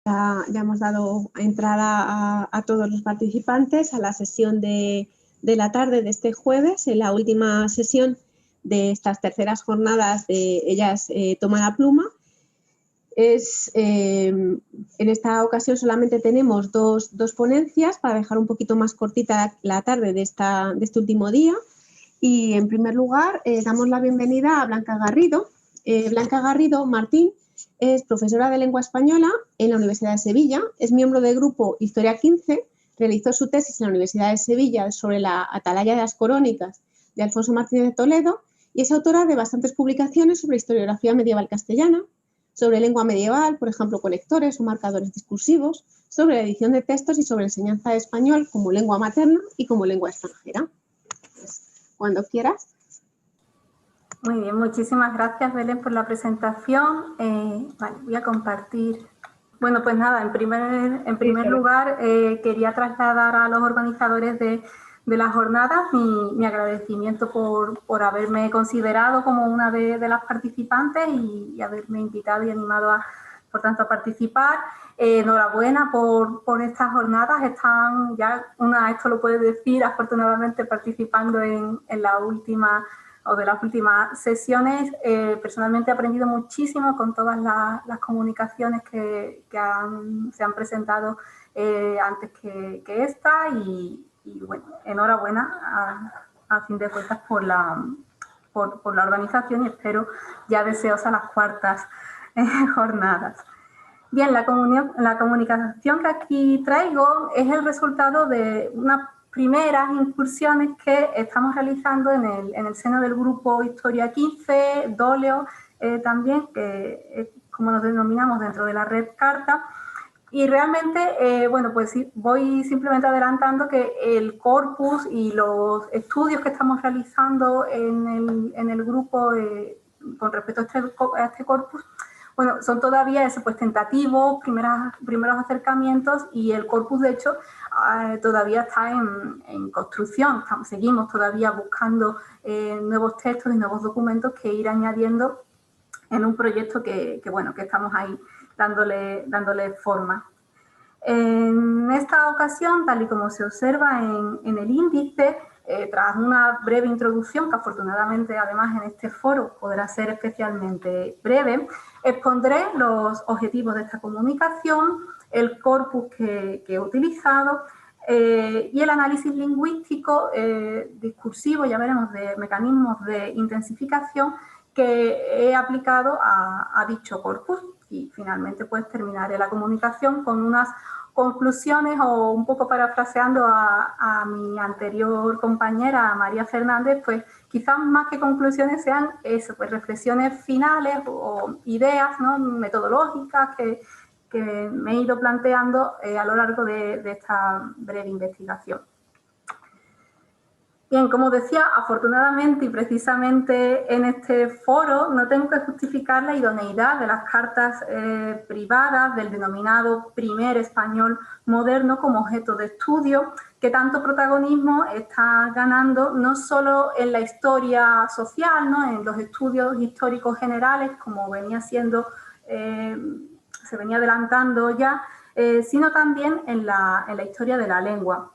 Ya hemos dado entrada a todos los participantes a la sesión de la tarde de este jueves, en la última sesión de estas terceras jornadas de Ellas toman la pluma. En esta ocasión solamente tenemos dos ponencias para dejar un poquito más cortita la tarde de este último día. Y en primer lugar damos la bienvenida a Blanca Garrido. Blanca Garrido Martín es profesora de lengua española en la Universidad de Sevilla, es miembro del grupo Historia 15, realizó su tesis en la Universidad de Sevilla sobre la atalaya de las corónicas de Alfonso Martínez de Toledo y es autora de bastantes publicaciones sobre historiografía medieval castellana, sobre lengua medieval, por ejemplo, conectores o marcadores discursivos, sobre la edición de textos y sobre enseñanza de español como lengua materna y como lengua extranjera. Pues, cuando quieras. Muy bien, muchísimas gracias, Belén, por la presentación. Vale, voy a compartir. Bueno, pues nada, en primer lugar, quería trasladar a los organizadores de las jornadas mi agradecimiento por haberme considerado como una de las participantes y haberme invitado y animado, por tanto, a participar. Enhorabuena por estas jornadas. Están ya, esto lo puede decir, afortunadamente participando en la última o de las últimas sesiones. Personalmente he aprendido muchísimo con todas las comunicaciones que se han presentado antes que esta y bueno, enhorabuena a fin de cuentas por la organización y espero ya deseosa las cuartas jornadas. Bien, la comunicación que aquí traigo es el resultado de unas primeras incursiones que estamos realizando en el seno del grupo Historia 15, Dóleo también, que es como nos denominamos dentro de la red Carta. Y realmente, bueno, pues sí, voy simplemente adelantando que el corpus y los estudios que estamos realizando en el grupo con respecto a este corpus, bueno, son todavía pues tentativos, primeros acercamientos y el corpus, de hecho, todavía está en construcción. Seguimos todavía buscando nuevos textos y nuevos documentos que ir añadiendo en un proyecto que estamos ahí dándole forma. En esta ocasión, tal y como se observa en el índice, tras una breve introducción, que afortunadamente además en este foro podrá ser especialmente breve, expondré los objetivos de esta comunicación, el corpus que he utilizado y el análisis lingüístico discursivo, ya veremos, de mecanismos de intensificación que he aplicado a dicho corpus. Y finalmente pues terminaré la comunicación con unas conclusiones o un poco parafraseando a mi anterior compañera María Fernández, pues quizás más que conclusiones sean eso, pues reflexiones finales o ideas, ¿no?, metodológicas que me he ido planteando a lo largo de esta breve investigación. Bien, como decía, afortunadamente y precisamente en este foro no tengo que justificar la idoneidad de las cartas privadas del denominado primer español moderno como objeto de estudio, que tanto protagonismo está ganando no solo en la historia social, ¿no?, en los estudios históricos generales, como venía siendo, se venía adelantando ya, sino también en la historia de la lengua.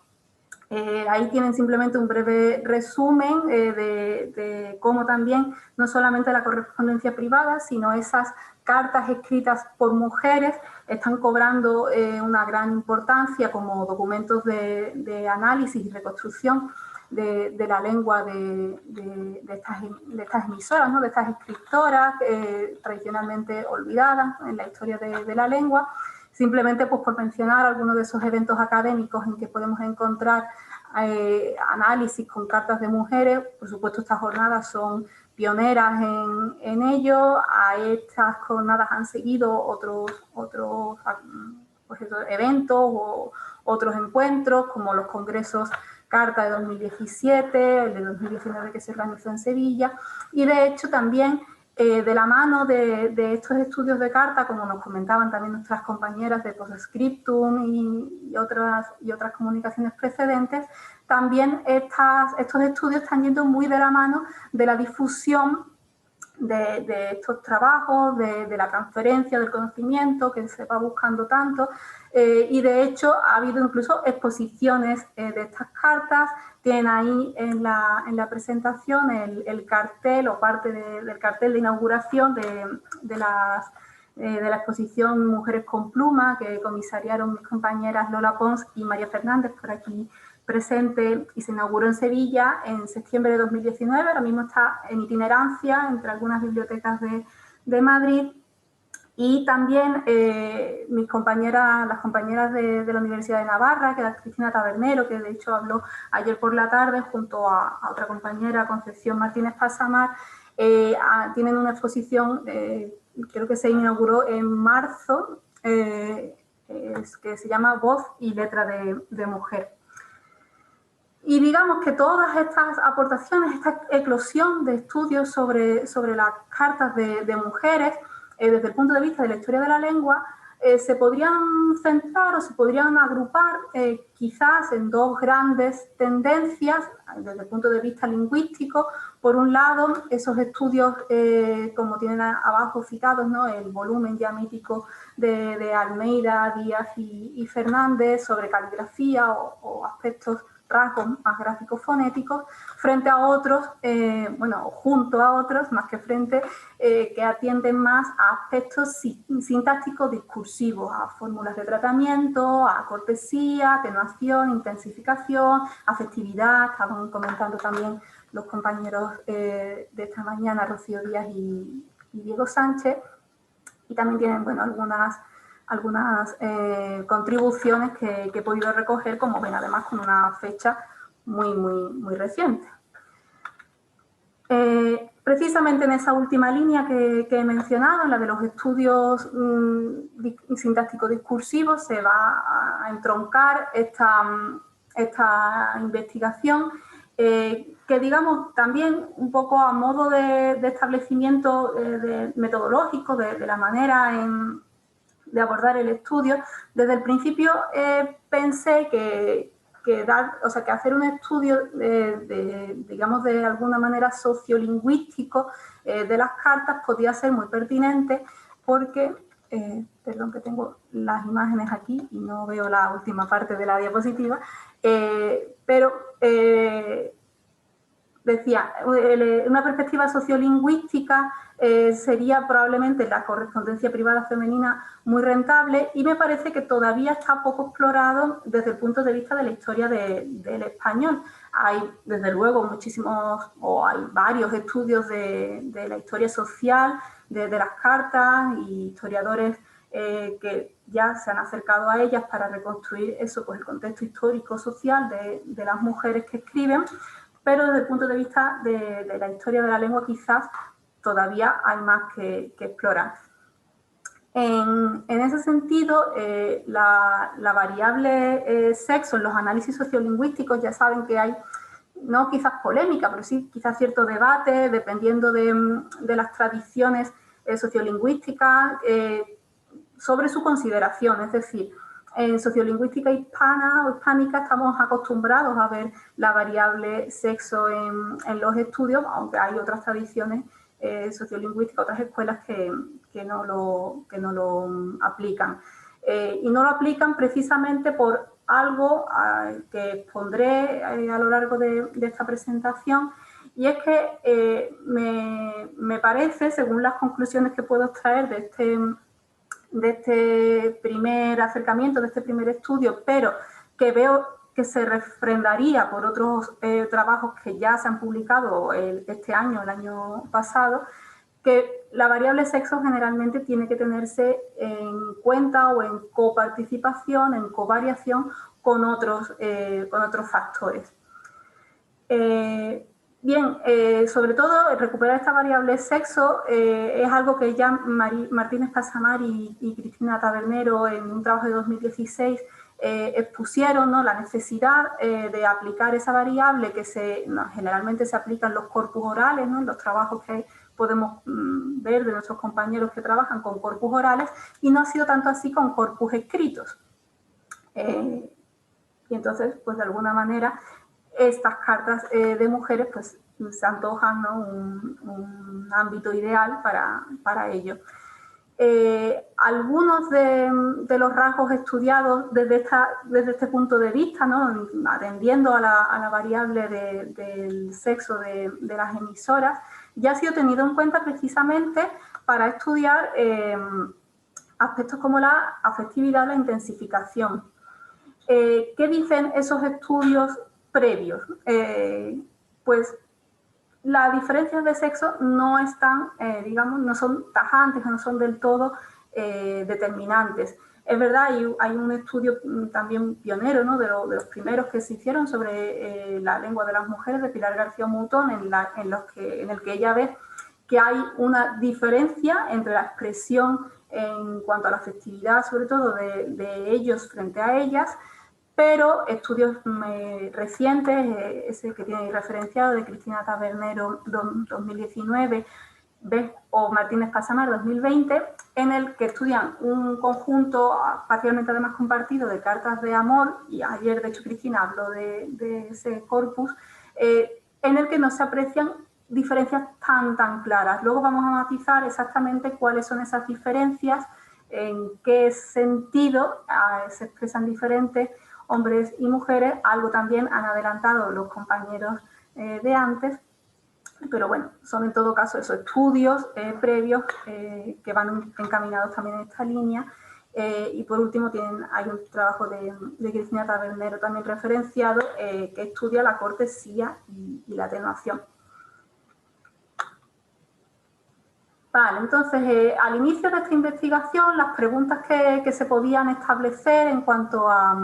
Ahí tienen simplemente un breve resumen de cómo también no solamente la correspondencia privada, sino esas cartas escritas por mujeres están cobrando una gran importancia como documentos de análisis y reconstrucción de la lengua de estas emisoras, ¿no?, de estas escritoras tradicionalmente olvidadas en la historia de la lengua. Simplemente pues por mencionar algunos de esos eventos académicos en que podemos encontrar análisis con cartas de mujeres. Por supuesto, estas jornadas son pioneras en ello. A estas jornadas han seguido otros pues eventos o otros encuentros, como los congresos Carta de 2017, el de 2019 que se organizó en Sevilla, y de hecho también de la mano de estos estudios de carta, como nos comentaban también nuestras compañeras de Postscriptum y otras comunicaciones precedentes, también estos estudios están yendo muy de la mano de la difusión de estos trabajos, de la transferencia del conocimiento que se va buscando tanto, y de hecho ha habido incluso exposiciones de estas cartas. Tienen ahí en la presentación el cartel o parte del cartel de inauguración de la exposición Mujeres con Pluma, que comisariaron mis compañeras Lola Pons y María Fernández, por aquí presente, y se inauguró en Sevilla en septiembre de 2019. Ahora mismo está en itinerancia entre algunas bibliotecas de Madrid. Y también las compañeras de la Universidad de Navarra, que es Cristina Tabernero, que de hecho habló ayer por la tarde junto a otra compañera, Concepción Martínez Pasamar, tienen una exposición, creo que se inauguró en marzo, que se llama Voz y Letra de Mujer. Y digamos que todas estas aportaciones, esta eclosión de estudios sobre las cartas de mujeres, desde el punto de vista de la historia de la lengua, se podrían centrar o se podrían agrupar quizás en dos grandes tendencias desde el punto de vista lingüístico. Por un lado, esos estudios, como tienen abajo citados, ¿no?, el volumen ya mítico de Almeida, Díaz y Fernández sobre caligrafía o aspectos, rasgos más gráficos fonéticos, frente a otros, junto a otros, más que frente, que atienden más a aspectos sintácticos discursivos, a fórmulas de tratamiento, a cortesía, atenuación, intensificación, afectividad, estaban comentando también los compañeros de esta mañana, Rocío Díaz y Diego Sánchez, y también tienen, algunas contribuciones que he podido recoger, como ven, además con una fecha muy reciente. Precisamente en esa última línea que he mencionado, en la de los estudios sintácticos discursivos, se va a entroncar esta investigación, que digamos también un poco a modo de establecimiento metodológico de la manera de abordar el estudio. Desde el principio pensé que hacer un estudio digamos de alguna manera sociolingüístico de las cartas podía ser muy pertinente, porque perdón, que tengo las imágenes aquí y no veo la última parte de la diapositiva, pero decía, una perspectiva sociolingüística sería probablemente la correspondencia privada femenina muy rentable, y me parece que todavía está poco explorado desde el punto de vista de la historia del español. Hay, desde luego, hay varios estudios de la historia social, de las cartas, y historiadores que ya se han acercado a ellas para reconstruir eso, pues el contexto histórico-social de las mujeres que escriben. Pero desde el punto de vista de la historia de la lengua quizás todavía hay más que explorar. En ese sentido, la variable sexo en los análisis sociolingüísticos, ya saben que hay, no quizás polémica, pero sí quizás cierto debate, dependiendo de las tradiciones sociolingüísticas, sobre su consideración. Es decir, en sociolingüística hispana o hispánica estamos acostumbrados a ver la variable sexo en los estudios, aunque hay otras tradiciones sociolingüísticas, otras escuelas que no lo aplican. Y no lo aplican precisamente por algo que expondré a lo largo de esta presentación, y es que me parece, según las conclusiones que puedo extraer de este primer acercamiento, de este primer estudio, pero que veo que se refrendaría por otros trabajos que ya se han publicado este año, el año pasado, que la variable sexo generalmente tiene que tenerse en cuenta o en coparticipación, en covariación con otros factores. Bien, sobre todo recuperar esta variable sexo es algo que ya Martínez Pasamar y Cristina Tabernero en un trabajo de 2016 expusieron, ¿no?, la necesidad de aplicar esa variable que generalmente se aplica en los corpus orales, ¿no?, en los trabajos que podemos ver de nuestros compañeros que trabajan con corpus orales, y no ha sido tanto así con corpus escritos. Y entonces, pues de alguna manera, estas cartas de mujeres pues se antojan, ¿no?, un ámbito ideal para ello. Algunos de los rasgos estudiados desde este punto de vista, ¿no?, atendiendo a la variable del sexo de las emisoras, ya ha sido tenido en cuenta precisamente para estudiar aspectos como la afectividad y la intensificación. ¿Qué dicen esos estudios previos? Pues las diferencias de sexo no están, digamos, no son tajantes, no son del todo determinantes. Es verdad, hay un estudio también pionero, ¿no?, de los primeros que se hicieron sobre la lengua de las mujeres, de Pilar García Moutón, en el que ella ve que hay una diferencia entre la expresión en cuanto a la afectividad, sobre todo de ellos frente a ellas, pero estudios recientes, ese que tiene referenciado de Cristina Tabernero 2019 o Martínez Casamar 2020, en el que estudian un conjunto parcialmente además compartido de cartas de amor, y ayer de hecho Cristina habló de ese corpus, en el que no se aprecian diferencias tan claras. Luego vamos a matizar exactamente cuáles son esas diferencias, en qué sentido se expresan diferentes hombres y mujeres. Algo también han adelantado los compañeros de antes, pero bueno, son en todo caso esos estudios previos que van encaminados también en esta línea. Y por último hay un trabajo de Cristina Tabernero también referenciado que estudia la cortesía y la atenuación. Vale, entonces, al inicio de esta investigación, las preguntas que se podían establecer en cuanto a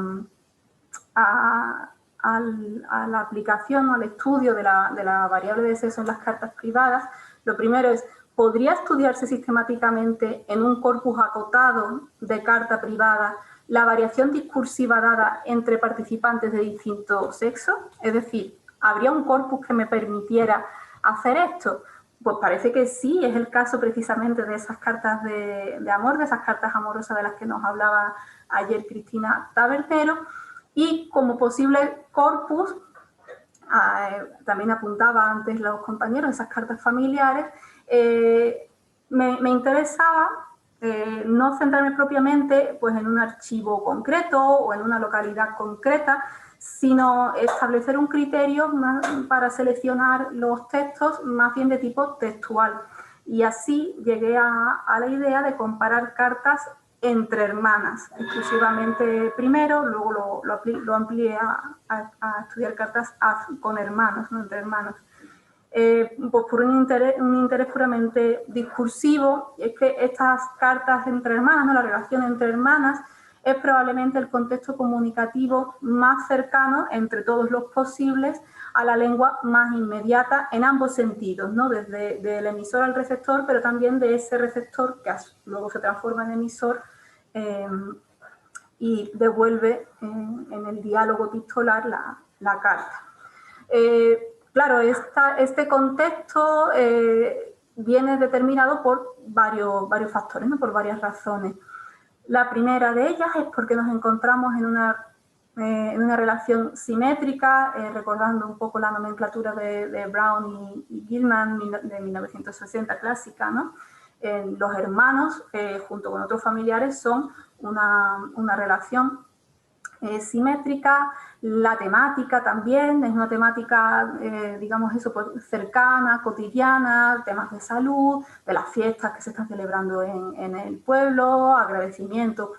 la aplicación o al estudio de la variable de sexo en las cartas privadas, lo primero es, ¿podría estudiarse sistemáticamente en un corpus acotado de carta privada la variación discursiva dada entre participantes de distinto sexo? Es decir, ¿habría un corpus que me permitiera hacer esto? Pues parece que sí, es el caso precisamente de esas cartas de amor, de esas cartas amorosas de las que nos hablaba ayer Cristina Tabernero. Y como posible corpus, también apuntaba antes los compañeros, esas cartas familiares, me interesaba no centrarme propiamente pues, en un archivo concreto o en una localidad concreta, sino establecer un criterio para seleccionar los textos más bien de tipo textual. Y así llegué a la idea de comparar cartas entre hermanas, exclusivamente primero, luego lo amplié a estudiar cartas con hermanos, ¿no?, entre hermanos. Pues por un interés puramente discursivo, es que estas cartas entre hermanas, ¿no?, la relación entre hermanas, es probablemente el contexto comunicativo más cercano entre todos los posibles a la lengua más inmediata en ambos sentidos, ¿no?, desde el emisor al receptor, pero también de ese receptor que luego se transforma en emisor y devuelve en el diálogo epistolar la carta. Claro, este contexto viene determinado por varios factores, ¿no?, por varias razones. La primera de ellas es porque nos encontramos en una relación simétrica, recordando un poco la nomenclatura de Brown y Gilman de 1960 clásica, ¿no? Los hermanos, junto con otros familiares, son una relación simétrica. La temática también es una temática, digamos eso, pues, cercana, cotidiana, temas de salud, de las fiestas que se están celebrando en el pueblo, agradecimientos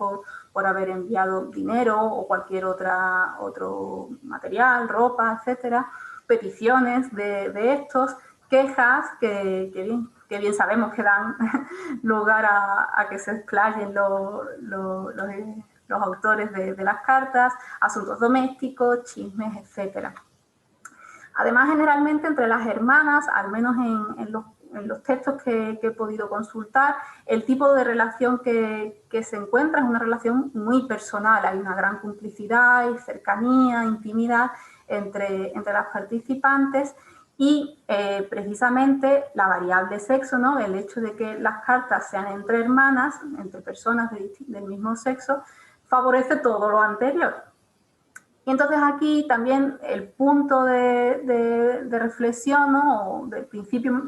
por haber enviado dinero o cualquier otro material, ropa, etcétera, peticiones de estos, quejas que bien sabemos que dan lugar a que se explayen los autores de las cartas, asuntos domésticos, chismes, etc. Además, generalmente entre las hermanas, al menos en los textos que he podido consultar, el tipo de relación que se encuentra es una relación muy personal. Hay una gran complicidad y cercanía, intimidad entre las participantes. Y precisamente la variable sexo, ¿no?, el hecho de que las cartas sean entre hermanas, entre personas del mismo sexo, favorece todo lo anterior. Y entonces aquí también el punto de reflexión, ¿no?, o del principio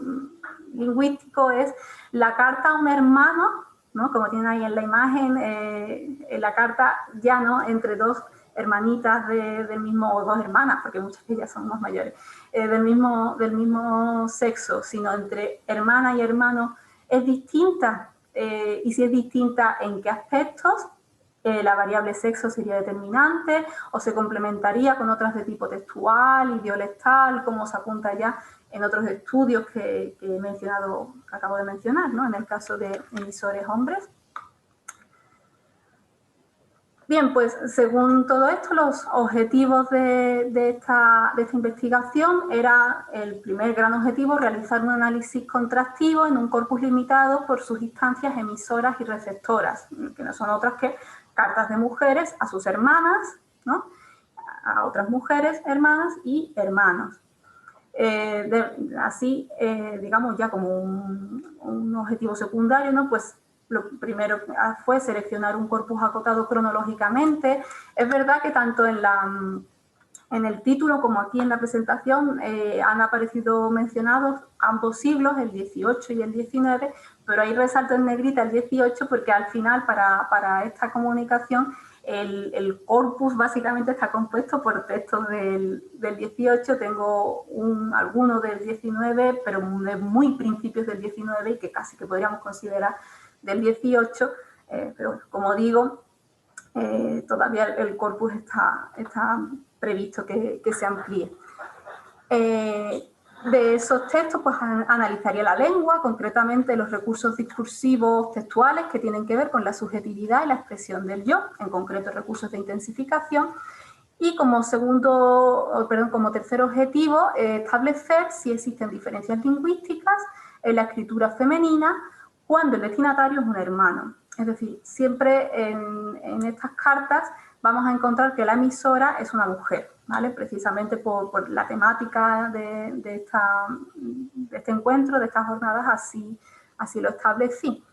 lingüístico es la carta a un hermano, ¿no?, como tienen ahí en la imagen, en la carta ya no entre dos hermanitas del mismo, o dos hermanas, porque muchas de ellas son más mayores, del mismo sexo, sino entre hermana y hermano, es distinta. Y si es distinta, ¿en qué aspectos? La variable sexo sería determinante o se complementaría con otras de tipo textual y dialectal, como se apunta ya en otros estudios que he mencionado, que acabo de mencionar, ¿no?, en el caso de emisores hombres. Bien, pues según todo esto, los objetivos de esta investigación era el primer gran objetivo, realizar un análisis contrastivo en un corpus limitado por sus instancias emisoras y receptoras, que no son otras que cartas de mujeres a sus hermanas, ¿no?, a otras mujeres, hermanas y hermanos. Así, digamos, ya como un objetivo secundario, ¿no?, pues lo primero fue seleccionar un corpus acotado cronológicamente. Es verdad que tanto en el título como aquí en la presentación han aparecido mencionados ambos siglos, el 18 y el 19, pero ahí resalto en negrita el 18 porque al final para esta comunicación el corpus básicamente está compuesto por textos del 18, tengo algunos del 19, pero de muy principios del 19 y que casi que podríamos considerar del 18, pero como digo, todavía el corpus está previsto que se amplíe. De esos textos, pues analizaría la lengua, concretamente los recursos discursivos textuales que tienen que ver con la subjetividad y la expresión del yo, en concreto recursos de intensificación, y como tercer objetivo, establecer si existen diferencias lingüísticas en la escritura femenina cuando el destinatario es un hermano. Es decir, siempre en estas cartas vamos a encontrar que la emisora es una mujer, ¿vale? Precisamente por la temática de este encuentro, de estas jornadas, así lo establecí.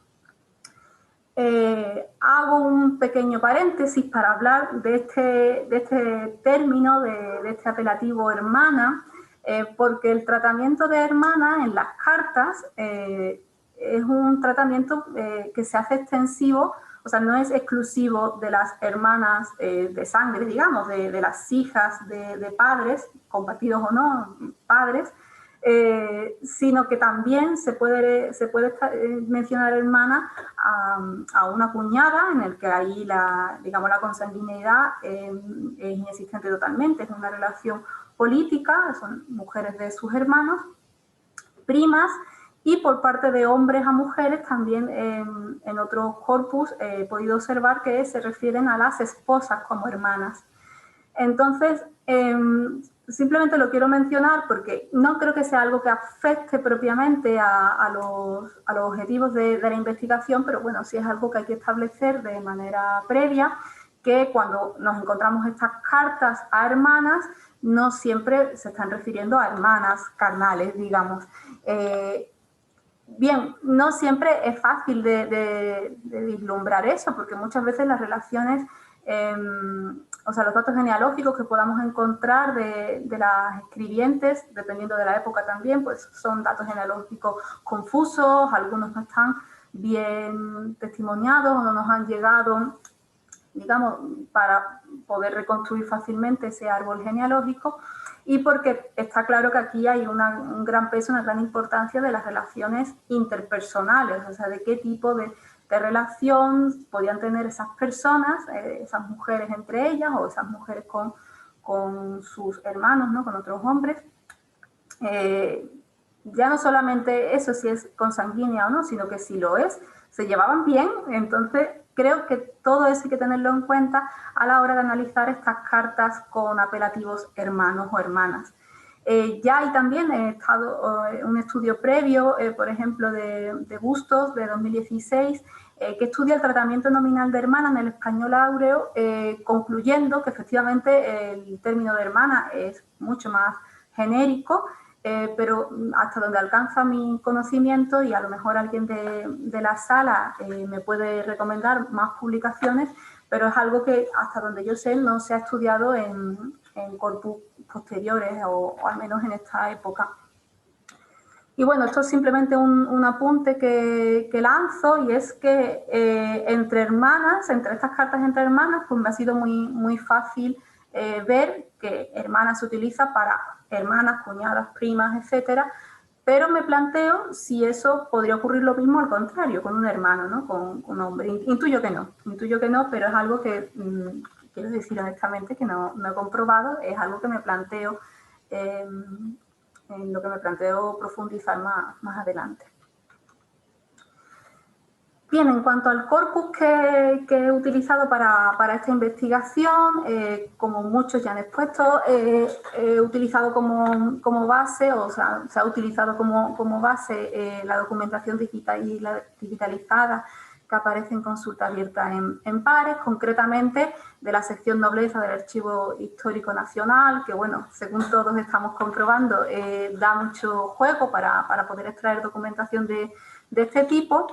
Hago un pequeño paréntesis para hablar de este término, de este apelativo hermana, porque el tratamiento de hermana en las cartas es un tratamiento que se hace extensivo, o sea, no es exclusivo de las hermanas de sangre, digamos, de las hijas de padres, compartidos o no, padres, sino que también se puede mencionar hermana a una cuñada, en el que ahí la consanguineidad es inexistente totalmente, es una relación política, son mujeres de sus hermanos, primas, y por parte de hombres a mujeres también en otros corpus he podido observar que se refieren a las esposas como hermanas. Entonces, simplemente lo quiero mencionar porque no creo que sea algo que afecte propiamente a los objetivos de la investigación, pero bueno, sí es algo que hay que establecer de manera previa, que cuando nos encontramos estas cartas a hermanas, no siempre se están refiriendo a hermanas carnales, digamos. Bien, no siempre es fácil de vislumbrar eso, porque muchas veces las relaciones, o sea, los datos genealógicos que podamos encontrar de las escribientes, dependiendo de la época también, pues son datos genealógicos confusos, algunos no están bien testimoniados o no nos han llegado, digamos, para poder reconstruir fácilmente ese árbol genealógico, y porque está claro que aquí hay un gran peso, una gran importancia de las relaciones interpersonales, o sea, de qué tipo de relación podían tener esas personas, esas mujeres entre ellas o esas mujeres con sus hermanos, ¿no?, con otros hombres. Ya no solamente eso, si es consanguínea o no, sino que si lo es, se llevaban bien. Entonces creo que todo eso hay que tenerlo en cuenta a la hora de analizar estas cartas con apelativos hermanos o hermanas. Ya hay también un estudio previo, por ejemplo, de Bustos, de 2016, que estudia el tratamiento nominal de hermana en el español áureo, concluyendo que efectivamente el término de hermana es mucho más genérico, pero hasta donde alcanza mi conocimiento, y a lo mejor alguien de la sala me puede recomendar más publicaciones, pero es algo que hasta donde yo sé no se ha estudiado en corpus posteriores o al menos en esta época. Y bueno, esto es simplemente un apunte que lanzo, y es que entre hermanas, entre estas cartas entre hermanas, pues me ha sido muy fácil ver que hermanas se utiliza para hermanas, cuñadas, primas, etcétera, pero me planteo si eso podría ocurrir lo mismo al contrario, con un hermano, ¿no? Con un hombre. Intuyo que no, pero es algo que quiero decir honestamente que no he comprobado, es algo que me planteo en lo que me planteo profundizar más adelante. Bien, en cuanto al corpus que he utilizado para esta investigación, como muchos ya han expuesto, he utilizado como base, o sea, se ha utilizado como base la documentación digitalizada que aparece en consulta abierta en pares, concretamente de la sección Nobleza del Archivo Histórico Nacional, que, bueno, según todos estamos comprobando, da mucho juego para poder extraer documentación de este tipo.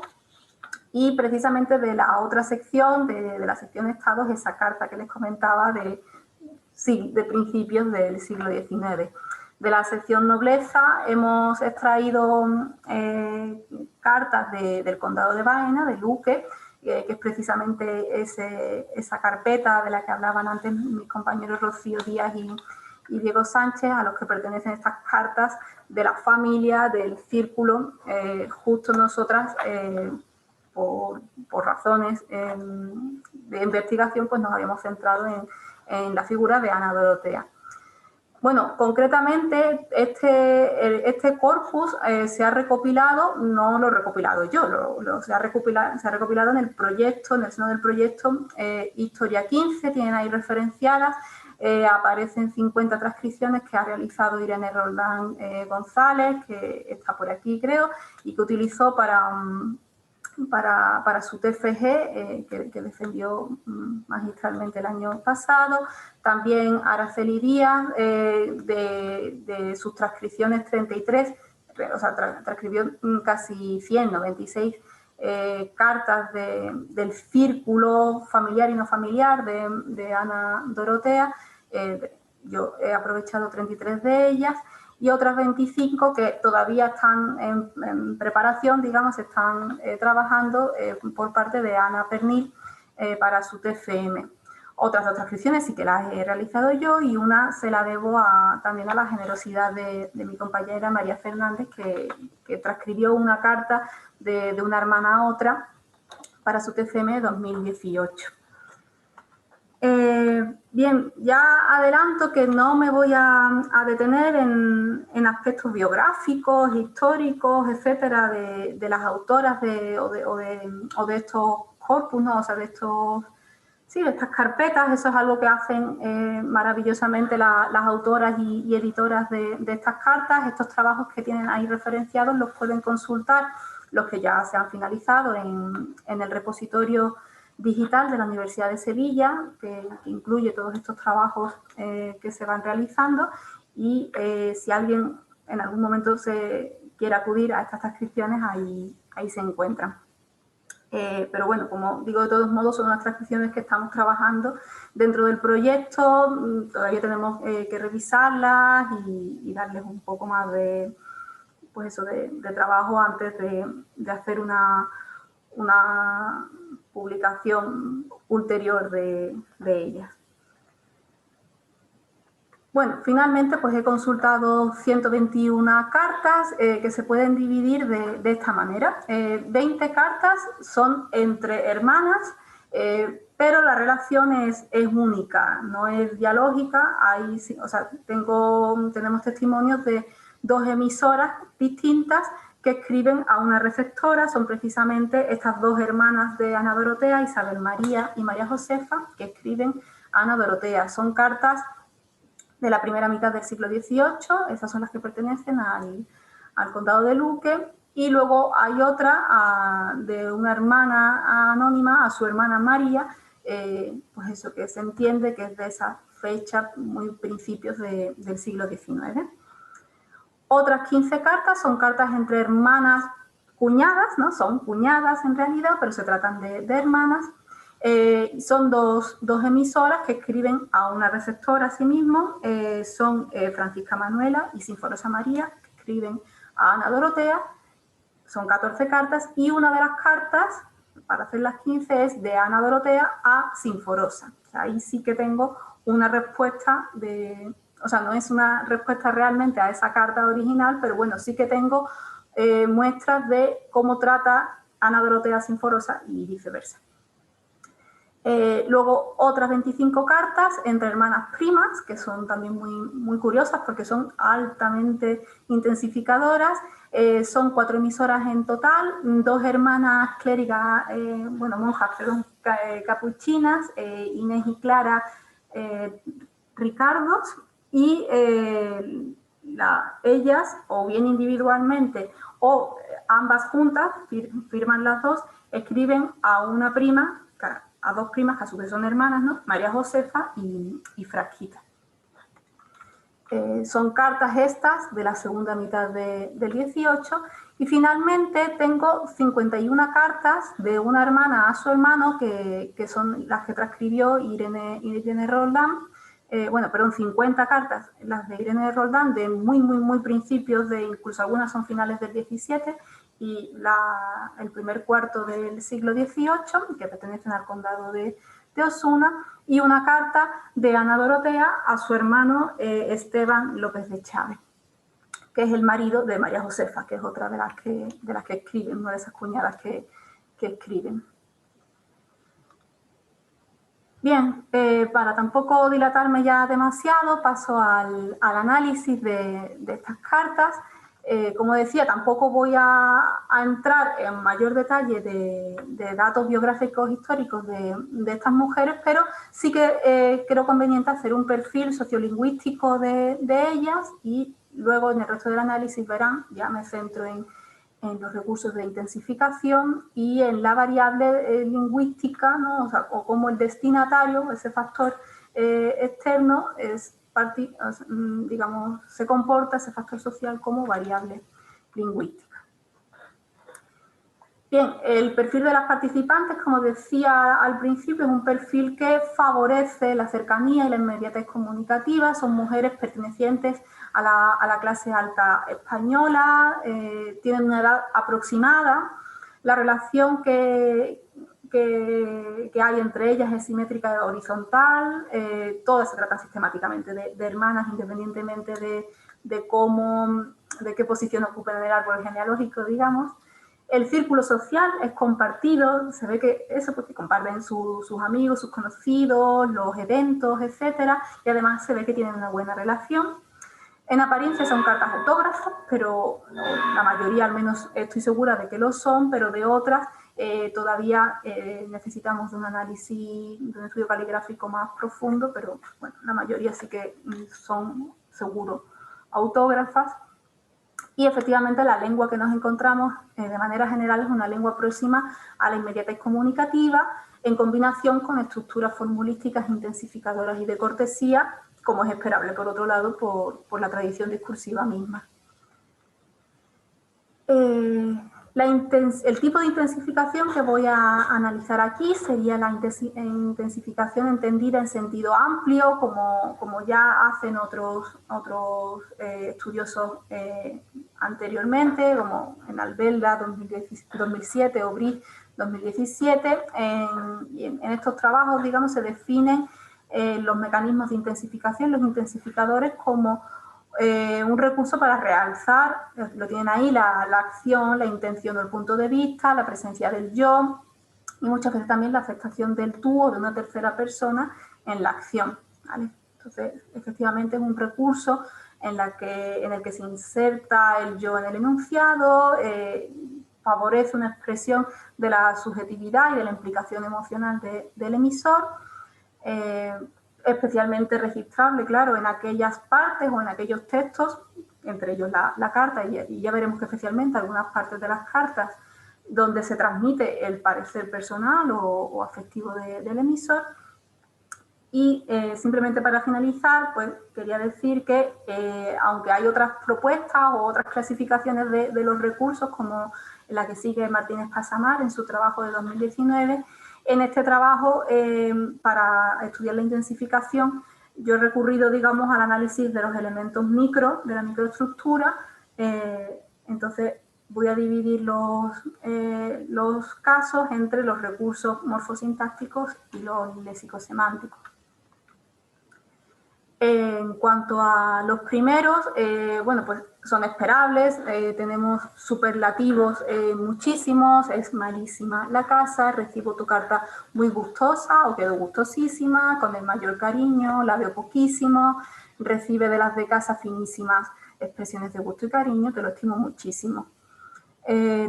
Y precisamente de la otra sección, de la sección Estados, esa carta que les comentaba de principios del siglo XIX. De la sección Nobleza hemos extraído cartas del Condado de Baena, de Luque, que es precisamente esa carpeta de la que hablaban antes mis compañeros Rocío Díaz y Diego Sánchez, a los que pertenecen estas cartas de la familia, del círculo. Justo nosotras, por razones de investigación, pues nos habíamos centrado en la figura de Ana Dorotea. Bueno, concretamente este corpus se ha recopilado, no lo he recopilado yo, se ha recopilado en el proyecto, en el seno del proyecto Historia 15, tienen ahí referenciadas, aparecen 50 transcripciones que ha realizado Irene Roldán González, que está por aquí creo, y que utilizó para su TFG, que defendió magistralmente el año pasado. También Araceli Díaz, de sus transcripciones 33, o sea, transcribió casi 100, 96 cartas del círculo familiar y no familiar de Ana Dorotea. Yo he aprovechado 33 de ellas, y otras 25 que todavía están en preparación, digamos, están trabajando por parte de Ana Pernil para su TFM. Otras dos transcripciones sí que las he realizado yo, y una se la debo también a la generosidad de mi compañera María Fernández, que transcribió una carta de una hermana a otra para su TFM 2018. Bien, ya adelanto que no me voy a detener en aspectos biográficos, históricos, etcétera, de las autoras o de estos corpus, ¿no? O sea, de estas carpetas. Eso es algo que hacen maravillosamente las autoras y editoras de estas cartas. Estos trabajos que tienen ahí referenciados los pueden consultar, los que ya se han finalizado en el repositorio digital de la Universidad de Sevilla, que incluye todos estos trabajos que se van realizando, y si alguien en algún momento se quiere acudir a estas transcripciones, ahí se encuentran. Pero bueno, como digo, de todos modos son unas transcripciones que estamos trabajando dentro del proyecto, todavía tenemos que revisarlas y darles un poco más de trabajo antes de hacer una publicación ulterior de ellas. Bueno, finalmente pues he consultado 121 cartas que se pueden dividir de esta manera. 20 cartas son entre hermanas, pero la relación es única, no es dialógica. Tenemos testimonios de dos emisoras distintas que escriben a una receptora. Son precisamente estas dos hermanas de Ana Dorotea, Isabel María y María Josefa, que escriben a Ana Dorotea. Son cartas de la primera mitad del siglo XVIII, esas son las que pertenecen al condado de Luque, y luego hay otra de una hermana anónima a su hermana María, pues eso, que se entiende que es de esa fecha, muy principios del siglo XIX. Otras 15 cartas son cartas entre hermanas cuñadas, ¿no? Son cuñadas en realidad, pero se tratan de hermanas. Son dos emisoras que escriben a una receptora a sí mismo, son Francisca Manuela y Sinforosa María, que escriben a Ana Dorotea. Son 14 cartas y una de las cartas, para hacer las 15, es de Ana Dorotea a Sinforosa. O sea, ahí sí que tengo una respuesta o sea, no es una respuesta realmente a esa carta original, pero bueno, sí que tengo muestras de cómo trata Ana Dorotea a Sinforosa y viceversa. Luego otras 25 cartas entre hermanas primas, que son también muy curiosas porque son altamente intensificadoras. Son 4 emisoras en total, 2 hermanas clérigas, monjas, perdón, capuchinas, Inés y Clara Ricardos, y ellas, o bien individualmente o ambas juntas, firman las dos, escriben a una prima, a 2 primas que a su vez son hermanas, ¿no? María Josefa y Frasquita. Son cartas estas de la segunda mitad del 18, y finalmente tengo 51 cartas de una hermana a su hermano, que son las que transcribió Irene Roldán. 50 cartas, las de Irene Roldán, de muy principios, incluso algunas son finales del 17, y el primer cuarto del siglo XVIII, que pertenecen al condado de Osuna, y una carta de Ana Dorotea a su hermano Esteban López de Chávez, que es el marido de María Josefa, que es otra de las que escriben, una de esas cuñadas que escriben. Bien, para tampoco dilatarme ya demasiado, paso al análisis de estas cartas. Como decía, tampoco voy a entrar en mayor detalle de datos biográficos históricos de estas mujeres, pero sí que creo conveniente hacer un perfil sociolingüístico de ellas, y luego en el resto del análisis verán, ya me centro en los recursos de intensificación y en la variable lingüística, ¿no? O como el destinatario, ese factor externo, se comporta ese factor social como variable lingüística. Bien, el perfil de las participantes, como decía al principio, es un perfil que favorece la cercanía y la inmediatez comunicativa. Son mujeres pertenecientes a la clase alta española, tienen una edad aproximada. La relación que hay entre ellas es simétrica y horizontal. Todas se tratan sistemáticamente de hermanas, independientemente de qué posición ocupen en el árbol genealógico, digamos. El círculo social es compartido, se ve que eso, porque comparten sus amigos, sus conocidos, los eventos, etcétera, y además se ve que tienen una buena relación. En apariencia son cartas autógrafas, pero la mayoría, al menos estoy segura de que lo son, pero de otras todavía necesitamos de un análisis, de un estudio caligráfico más profundo, pero bueno, la mayoría sí que son seguro autógrafas. Y efectivamente la lengua que nos encontramos de manera general es una lengua próxima a la inmediatez comunicativa, en combinación con estructuras formulísticas intensificadoras y de cortesía, como es esperable, por otro lado, por la tradición discursiva misma. El tipo de intensificación que voy a analizar aquí sería la intensificación entendida en sentido amplio, como ya hacen otros estudiosos anteriormente, como en Albelda 2007 o Briz 2017. En estos trabajos, digamos, se definen los mecanismos de intensificación, los intensificadores, como un recurso para realzar, lo tienen ahí, la acción, la intención o el punto de vista, la presencia del yo, y muchas veces también la afectación del tú o de una tercera persona en la acción, ¿vale? Entonces, efectivamente es un recurso en el que se inserta el yo en el enunciado, favorece una expresión de la subjetividad y de la implicación emocional del emisor, especialmente registrable, claro, en aquellas partes o en aquellos textos, entre ellos la carta, y ya veremos que especialmente algunas partes de las cartas donde se transmite el parecer personal o afectivo del emisor. Y simplemente para finalizar, pues quería decir que aunque hay otras propuestas o otras clasificaciones de los recursos, como la que sigue Martínez Casamar en su trabajo de 2019, En este trabajo, para estudiar la intensificación, yo he recurrido, digamos, al análisis de los elementos micro, de la microestructura. Entonces, voy a dividir los casos entre los recursos morfosintácticos y los léxico-semánticos. En cuanto a los primeros, bueno, pues son esperables, tenemos superlativos muchísimos, es malísima la casa, recibo tu carta muy gustosa o quedo gustosísima, con el mayor cariño, la veo poquísimo, recibe de las de casa finísimas expresiones de gusto y cariño, te lo estimo muchísimo.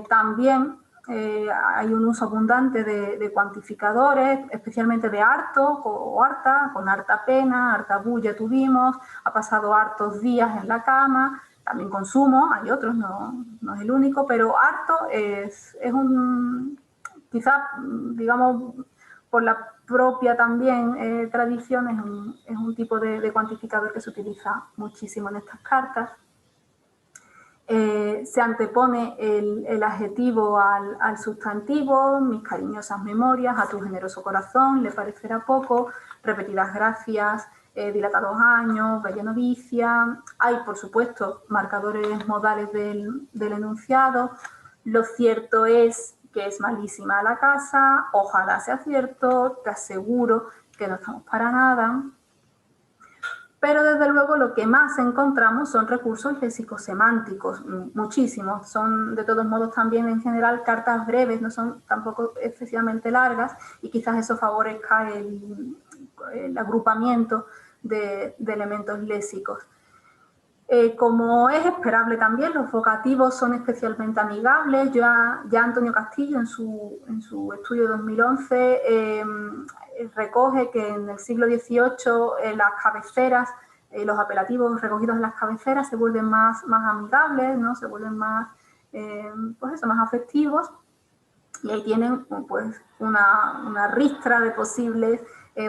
También hay un uso abundante de cuantificadores, especialmente de harto o harta, con harta pena, harta bulla tuvimos, ha pasado hartos días en la cama, también consumo, hay otros, no es el único, pero harto es un, quizás, digamos, por la propia también tradición, es un tipo de cuantificador que se utiliza muchísimo en estas cartas. Se antepone el adjetivo al sustantivo, mis cariñosas memorias, a tu generoso corazón, le parecerá poco, repetidas gracias, dilatados años, bella novicia. Hay, por supuesto, marcadores modales del enunciado. Lo cierto es que es malísima la casa, ojalá sea cierto, te aseguro que no estamos para nada. Pero desde luego lo que más encontramos son recursos léxico-semánticos, muchísimos. Son de todos modos también en general cartas breves, no son tampoco excesivamente largas y quizás eso favorezca el agrupamiento de elementos léxicos. Como es esperable también, los vocativos son especialmente amigables. Ya Antonio Castillo en su estudio de 2011 recoge que en el siglo XVIII las cabeceras, los apelativos recogidos en las cabeceras se vuelven más amigables, ¿no? Se vuelven más, pues eso, más afectivos, y ahí tienen pues una ristra de posibles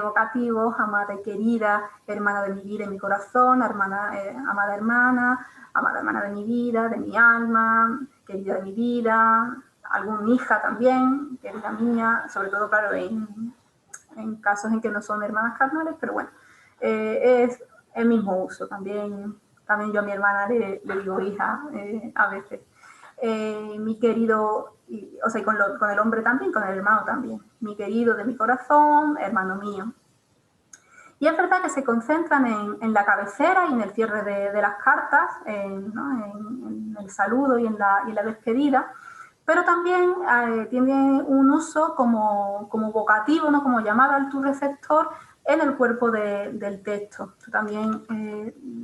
vocativos: amada y querida, hermana de mi vida y mi corazón, amada hermana de mi vida, de mi alma, querida de mi vida, algún hija también, querida mía, sobre todo, claro, en casos en que no son hermanas carnales, pero bueno, es el mismo uso. También yo a mi hermana le digo hija a veces. Mi querido, o sea, y con el hombre también, con el hermano también. Mi querido de mi corazón, hermano mío. Y es verdad que se concentran en la cabecera y en el cierre de las cartas, en el saludo y en la despedida, pero también tiene un uso como vocativo, ¿no? Como llamada al tu receptor en el cuerpo del texto. También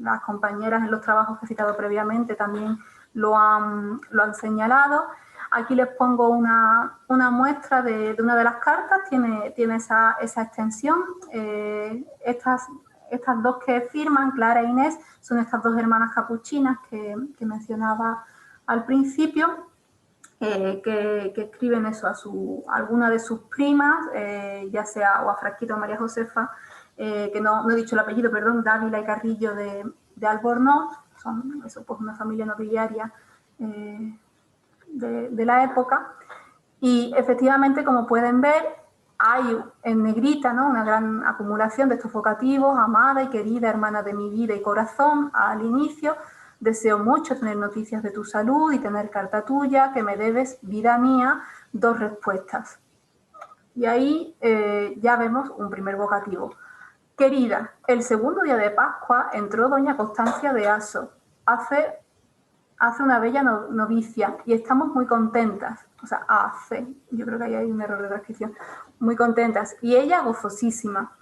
las compañeras en los trabajos que he citado previamente también lo han señalado. Aquí les pongo una muestra de una de las cartas, tiene esa extensión. Estas dos que firman, Clara e Inés, son estas dos hermanas capuchinas que mencionaba al principio. Que escriben eso a alguna de sus primas, ya sea o a Frasquita o María Josefa, que no he dicho el apellido, perdón, Dávila y Carrillo de Albornoz, son eso, pues una familia nobiliaria de la época. Y efectivamente, como pueden ver, hay en negrita, ¿no?, una gran acumulación de estos vocativos: amada y querida, hermana de mi vida y corazón, al inicio. Deseo mucho tener noticias de tu salud y tener carta tuya, que me debes, vida mía, 2 respuestas. Y ahí ya vemos un primer vocativo. Querida, el segundo día de Pascua entró doña Constancia de Aso. Hace una bella novicia y estamos muy contentas. O sea, yo creo que ahí hay un error de transcripción. Muy contentas. Y ella gozosísima.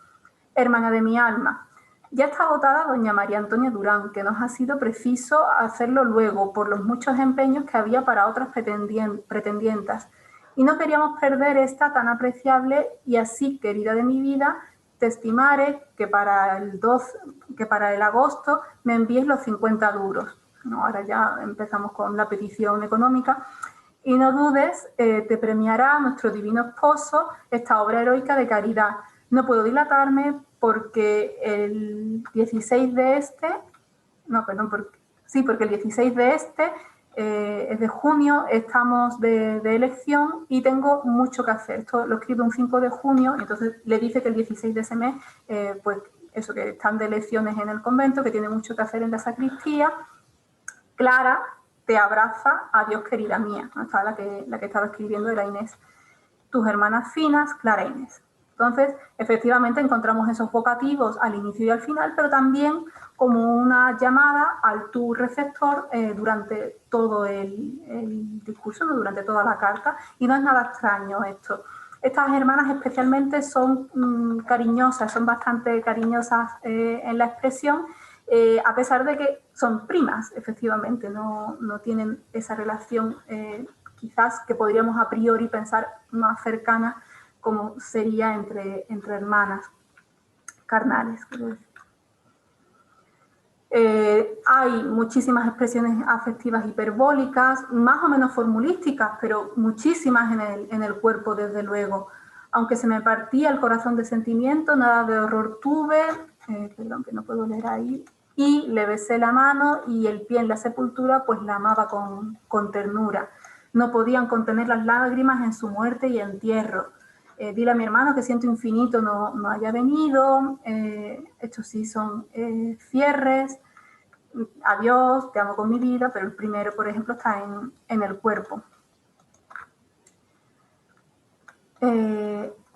Hermana de mi alma. Ya está agotada doña María Antonia Durán, que nos ha sido preciso hacerlo luego por los muchos empeños que había para otras pretendientas. Y no queríamos perder esta tan apreciable, y así, querida de mi vida, te estimaré que para el agosto me envíes los 50 duros. No, ahora ya empezamos con la petición económica. Y no dudes, te premiará nuestro divino esposo esta obra heroica de caridad. No puedo dilatarme porque el 16 de porque el 16 de es de junio, estamos de elección y tengo mucho que hacer. Esto lo escribe un 5 de junio, y entonces le dice que el 16 de ese mes, pues eso, que están de elecciones en el convento, que tiene mucho que hacer en la sacristía. Clara te abraza, adiós querida mía. ¿No? Estaba la que estaba escribiendo era Inés. Tus hermanas finas, Clara e Inés. Entonces, efectivamente, encontramos esos vocativos al inicio y al final, pero también como una llamada al tú receptor durante todo el discurso, ¿no? Durante toda la carta, y no es nada extraño esto. Estas hermanas especialmente son cariñosas, son bastante cariñosas en la expresión, a pesar de que son primas, efectivamente, no tienen esa relación quizás que podríamos a priori pensar más cercana como sería entre hermanas carnales. Hay muchísimas expresiones afectivas hiperbólicas, más o menos formulísticas, pero muchísimas en el cuerpo, desde luego. Aunque se me partía el corazón de sentimiento, nada de horror tuve, perdón que no puedo leer ahí, y le besé la mano y el pie en la sepultura, pues la amaba con ternura. No podían contener las lágrimas en su muerte y entierro. Dile a mi hermano que siento infinito no haya venido. Estos sí son cierres. Adiós, te amo con mi vida, pero el primero, por ejemplo, está en el cuerpo.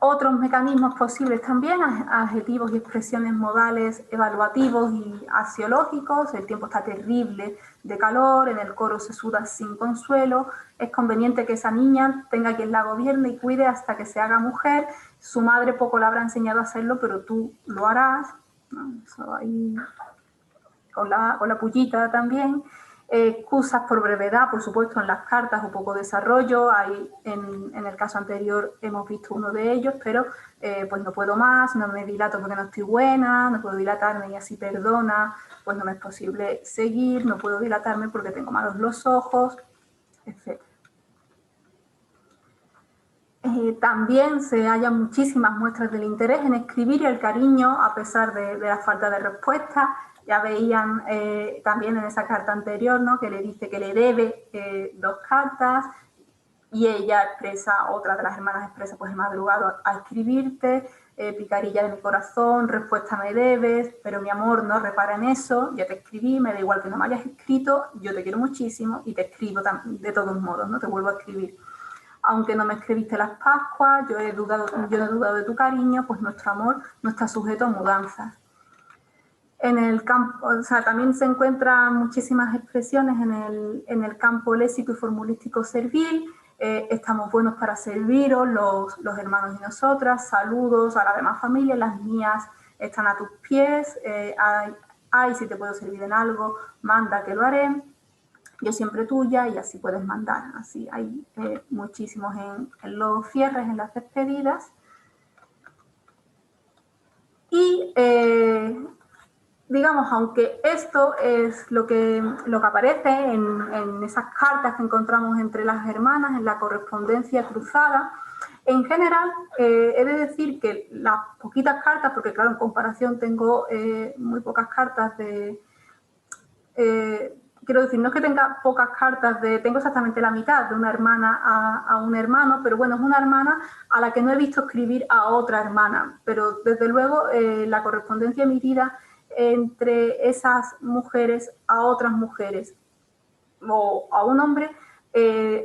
Otros mecanismos posibles también, adjetivos y expresiones modales evaluativos y axiológicos. El tiempo está terrible de calor, en el coro se suda sin consuelo, es conveniente que esa niña tenga quien la gobierne y cuide hasta que se haga mujer, su madre poco la habrá enseñado a hacerlo, pero tú lo harás, ¿no? Eso ahí, con la pullita también. Excusas por brevedad, por supuesto, en las cartas o poco desarrollo. Ahí, en el caso anterior hemos visto uno de ellos, pero pues no puedo más, no me dilato porque no estoy buena, no puedo dilatarme y así perdona, pues no me es posible seguir, no puedo dilatarme porque tengo malos los ojos, etc. También se hallan muchísimas muestras del interés en escribir y el cariño a pesar de la falta de respuesta. Ya veían también en esa carta anterior, ¿no? Que le dice que le debe 2 cartas y ella expresa, otra de las hermanas expresa, pues he madrugado a escribirte, picarilla de mi corazón, respuesta me debes, pero mi amor no repara en eso, ya te escribí, me da igual que no me hayas escrito, yo te quiero muchísimo y te escribo de todos modos, ¿no? Te vuelvo a escribir. Aunque no me escribiste las Pascuas, yo no he dudado de tu cariño, pues nuestro amor no está sujeto a mudanzas. En el campo, o sea, también se encuentran muchísimas expresiones en el campo léxico y formulístico servil. Estamos buenos para serviros, los hermanos y nosotras, saludos a la demás familia, las mías están a tus pies, ay, si te puedo servir en algo, manda que lo haré, yo siempre tuya, y así puedes mandar. Así hay muchísimos en los cierres, en las despedidas. Y digamos, aunque esto es lo que aparece en esas cartas que encontramos entre las hermanas, en la correspondencia cruzada, en general he de decir que las poquitas cartas, porque claro, en comparación tengo muy pocas cartas quiero decir, no es que tenga pocas cartas, tengo exactamente la mitad de una hermana a un hermano, pero bueno, es una hermana a la que no he visto escribir a otra hermana, pero desde luego la correspondencia emitida entre esas mujeres a otras mujeres o a un hombre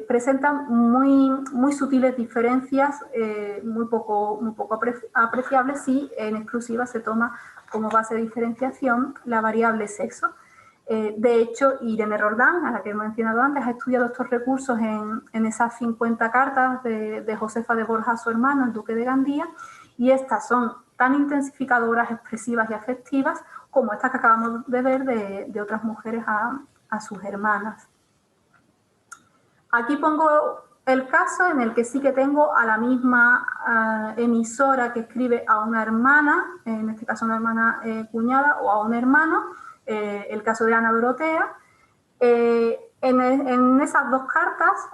presentan muy sutiles diferencias, muy poco apreciables si en exclusiva se toma como base de diferenciación la variable sexo. De hecho, Irene Roldán, a la que he mencionado antes, ha estudiado estos recursos en esas 50 cartas de Josefa de Borja, su hermano, el duque de Gandía, y estas son tan intensificadoras, expresivas y afectivas como estas que acabamos de ver de otras mujeres a sus hermanas. Aquí pongo el caso en el que sí que tengo a la misma emisora que escribe a una hermana, en este caso una hermana cuñada, o a un hermano, el caso de Ana Dorotea. En esas 2 cartas,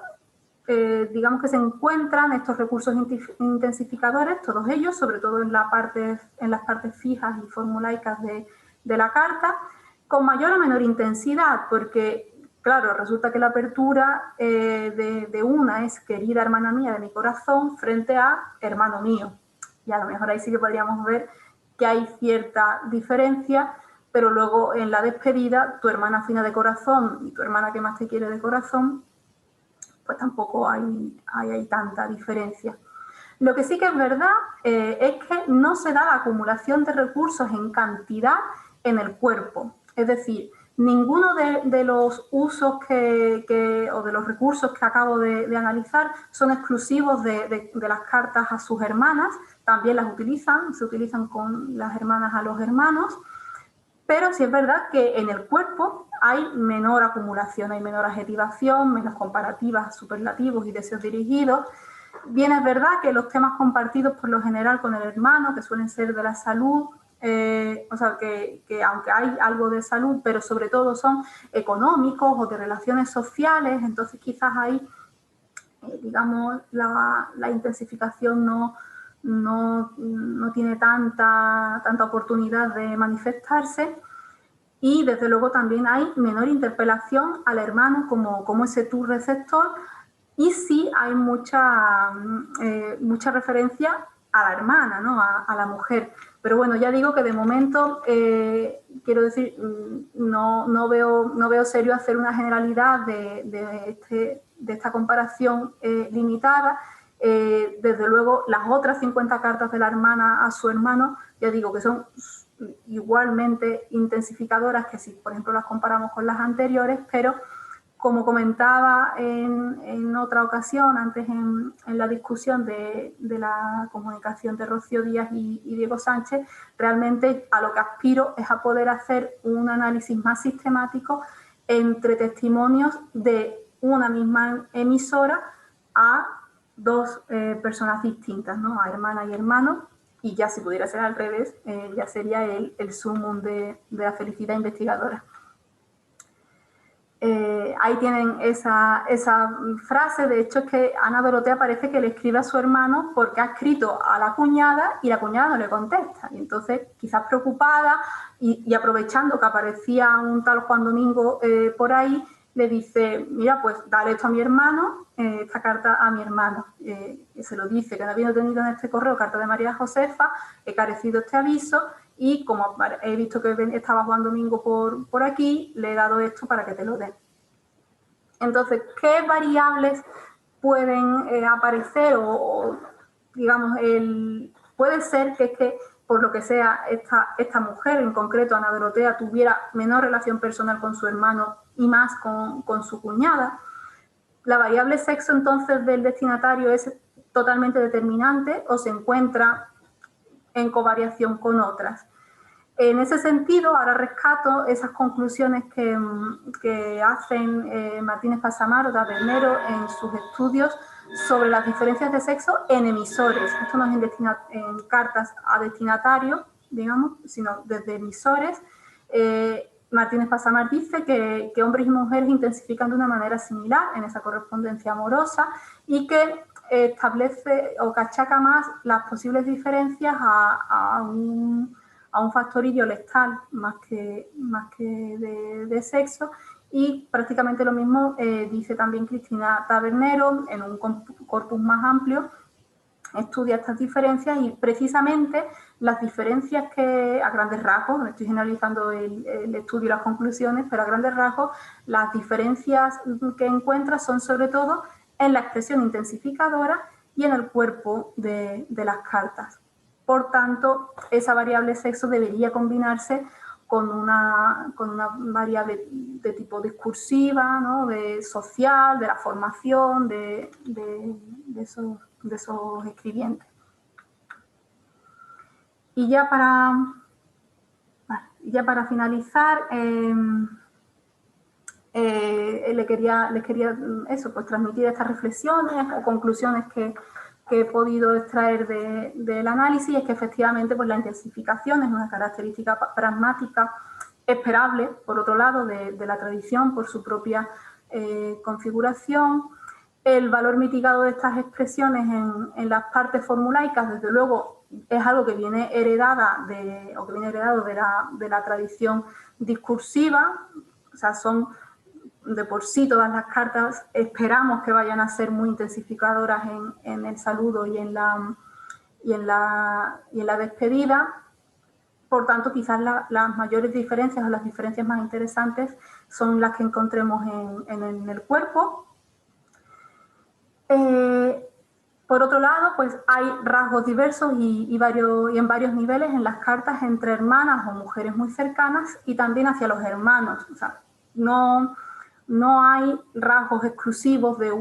digamos que se encuentran estos recursos intensificadores, todos ellos, sobre todo en las partes fijas y formulaicas de la carta, con mayor o menor intensidad, porque claro, resulta que la apertura de una es querida hermana mía de mi corazón frente a hermano mío. Y a lo mejor ahí sí que podríamos ver que hay cierta diferencia, pero luego en la despedida, tu hermana fina de corazón y tu hermana que más te quiere de corazón, pues tampoco hay tanta diferencia. Lo que sí que es verdad es que no se da la acumulación de recursos en cantidad en el cuerpo. Es decir, ninguno de los usos o de los recursos que acabo de analizar son exclusivos de las cartas a sus hermanas. También se utilizan con las hermanas a los hermanos. Pero sí es verdad que en el cuerpo hay menor acumulación, hay menor adjetivación, menos comparativas, superlativos y deseos dirigidos. Bien, es verdad que los temas compartidos por lo general con el hermano, que suelen ser de la salud, o sea, que aunque hay algo de salud, pero sobre todo son económicos o de relaciones sociales, entonces quizás ahí, digamos, la intensificación no tiene tanta oportunidad de manifestarse. Y desde luego también hay menor interpelación al hermano como ese tú receptor, y sí hay mucha referencia a la hermana, ¿no? A la mujer. Pero bueno, ya digo que de momento, quiero decir, no veo serio hacer una generalidad de esta comparación limitada. Desde luego, las otras 50 cartas de la hermana a su hermano, ya digo que son igualmente intensificadoras que si, por ejemplo, las comparamos con las anteriores, pero como comentaba en otra ocasión, antes en la discusión de la comunicación de Rocío Díaz y Diego Sánchez, realmente a lo que aspiro es a poder hacer un análisis más sistemático entre testimonios de una misma emisora a dos personas distintas, ¿no? A hermana y hermano, y ya si pudiera ser al revés, ya sería el sumum de la felicidad investigadora. Ahí tienen esa frase. De hecho es que Ana Dorotea parece que le escribe a su hermano porque ha escrito a la cuñada y la cuñada no le contesta, y entonces quizás preocupada y aprovechando que aparecía un tal Juan Domingo por ahí, le dice: mira, pues dale esto a mi hermano, esta carta a mi hermano. Se lo dice, que no habiendo tenido en este correo carta de María Josefa, he carecido este aviso, y como he visto que estaba Juan Domingo por aquí, le he dado esto para que te lo dé. Entonces, ¿qué variables pueden aparecer? O digamos, puede ser que por lo que sea, esta mujer, en concreto Ana Dorotea, tuviera menor relación personal con su hermano y más con su cuñada. La variable sexo, entonces, del destinatario es totalmente determinante o se encuentra en covariación con otras. En ese sentido, ahora rescato esas conclusiones que hacen Martínez Passamar o Tabernero en sus estudios sobre las diferencias de sexo en emisores. Esto no es en cartas a destinatarios, digamos, sino desde emisores. Martínez Passamar dice que hombres y mujeres intensifican de una manera similar en esa correspondencia amorosa, y que establece o cachaca más las posibles diferencias a un factorillo lectal más que de sexo. Y prácticamente lo mismo dice también Cristina Tabernero en un corpus más amplio. Estudia estas diferencias, y precisamente las diferencias que, a grandes rasgos, estoy generalizando el estudio y las conclusiones, pero a grandes rasgos las diferencias que encuentra son sobre todo en la expresión intensificadora y en el cuerpo de las cartas. Por tanto, esa variable sexo debería combinarse con una variable de tipo discursiva, ¿no? De social, de la formación de esos escribientes. Y ya para finalizar, les quería eso, pues transmitir estas reflexiones o conclusiones que he podido extraer del análisis. Es que efectivamente, pues la intensificación es una característica pragmática esperable, por otro lado, de la tradición por su propia configuración. El valor mitigado de estas expresiones en las partes formulaicas, desde luego, es algo que viene heredado de la tradición discursiva. O sea, son de por sí todas las cartas esperamos que vayan a ser muy intensificadoras en el saludo y en la despedida. Por tanto, quizás las mayores diferencias o las diferencias más interesantes son las que encontremos en el cuerpo. Por otro lado, pues hay rasgos diversos y en varios niveles en las cartas entre hermanas o mujeres muy cercanas y también hacia los hermanos. O sea, no hay rasgos exclusivos hacia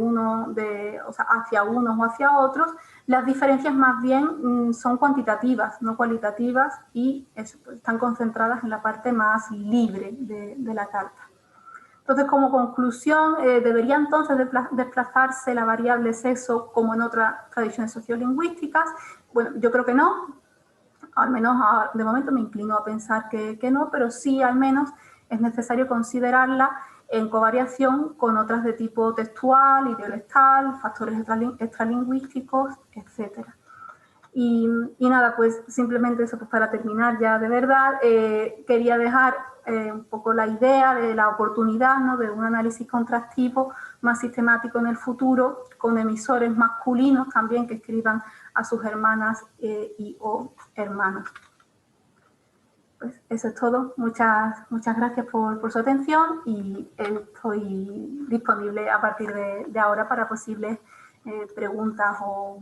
unos o hacia otros. Las diferencias más bien son cuantitativas, no cualitativas, y están concentradas en la parte más libre de la carta. Entonces, como conclusión, ¿debería entonces desplazarse la variable sexo como en otras tradiciones sociolingüísticas? Bueno, yo creo que no. Al menos de momento me inclino a pensar que no, pero sí al menos es necesario considerarla en covariación con otras de tipo textual y dialectal, factores extralingüísticos, etcétera. Y nada, pues simplemente eso, pues para terminar ya de verdad, quería dejar un poco la idea de la oportunidad, ¿no?, de un análisis contrastivo más sistemático en el futuro, con emisores masculinos también que escriban a sus hermanas o hermanos. Pues eso es todo. Muchas gracias por su atención y estoy disponible a partir de ahora para posibles preguntas o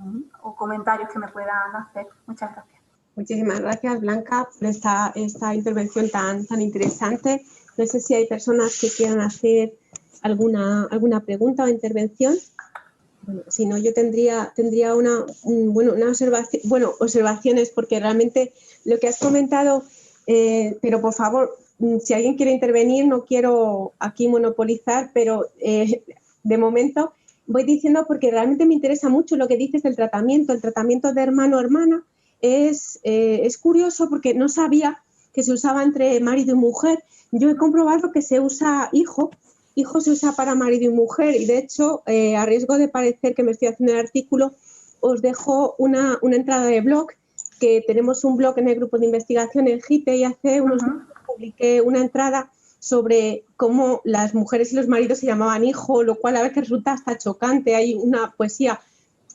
comentarios que me puedan hacer. Muchas gracias. Muchísimas gracias, Blanca, por esta intervención tan interesante. No sé si hay personas que quieran hacer alguna pregunta o intervención. Bueno, si no, yo tendría una observación, observaciones, porque realmente lo que has comentado, pero por favor, si alguien quiere intervenir, no quiero aquí monopolizar, pero de momento voy diciendo porque realmente me interesa mucho lo que dices del tratamiento. El tratamiento de hermano-hermana es curioso porque no sabía que se usaba entre marido y mujer. Yo he comprobado que se usa hijo se usa para marido y mujer, y de hecho, a riesgo de parecer que me estoy haciendo el artículo, os dejo una entrada de blog, que tenemos un blog en el grupo de investigación en GITE, y hace unos meses publiqué una entrada sobre cómo las mujeres y los maridos se llamaban hijo, lo cual a veces resulta hasta chocante. Hay una poesía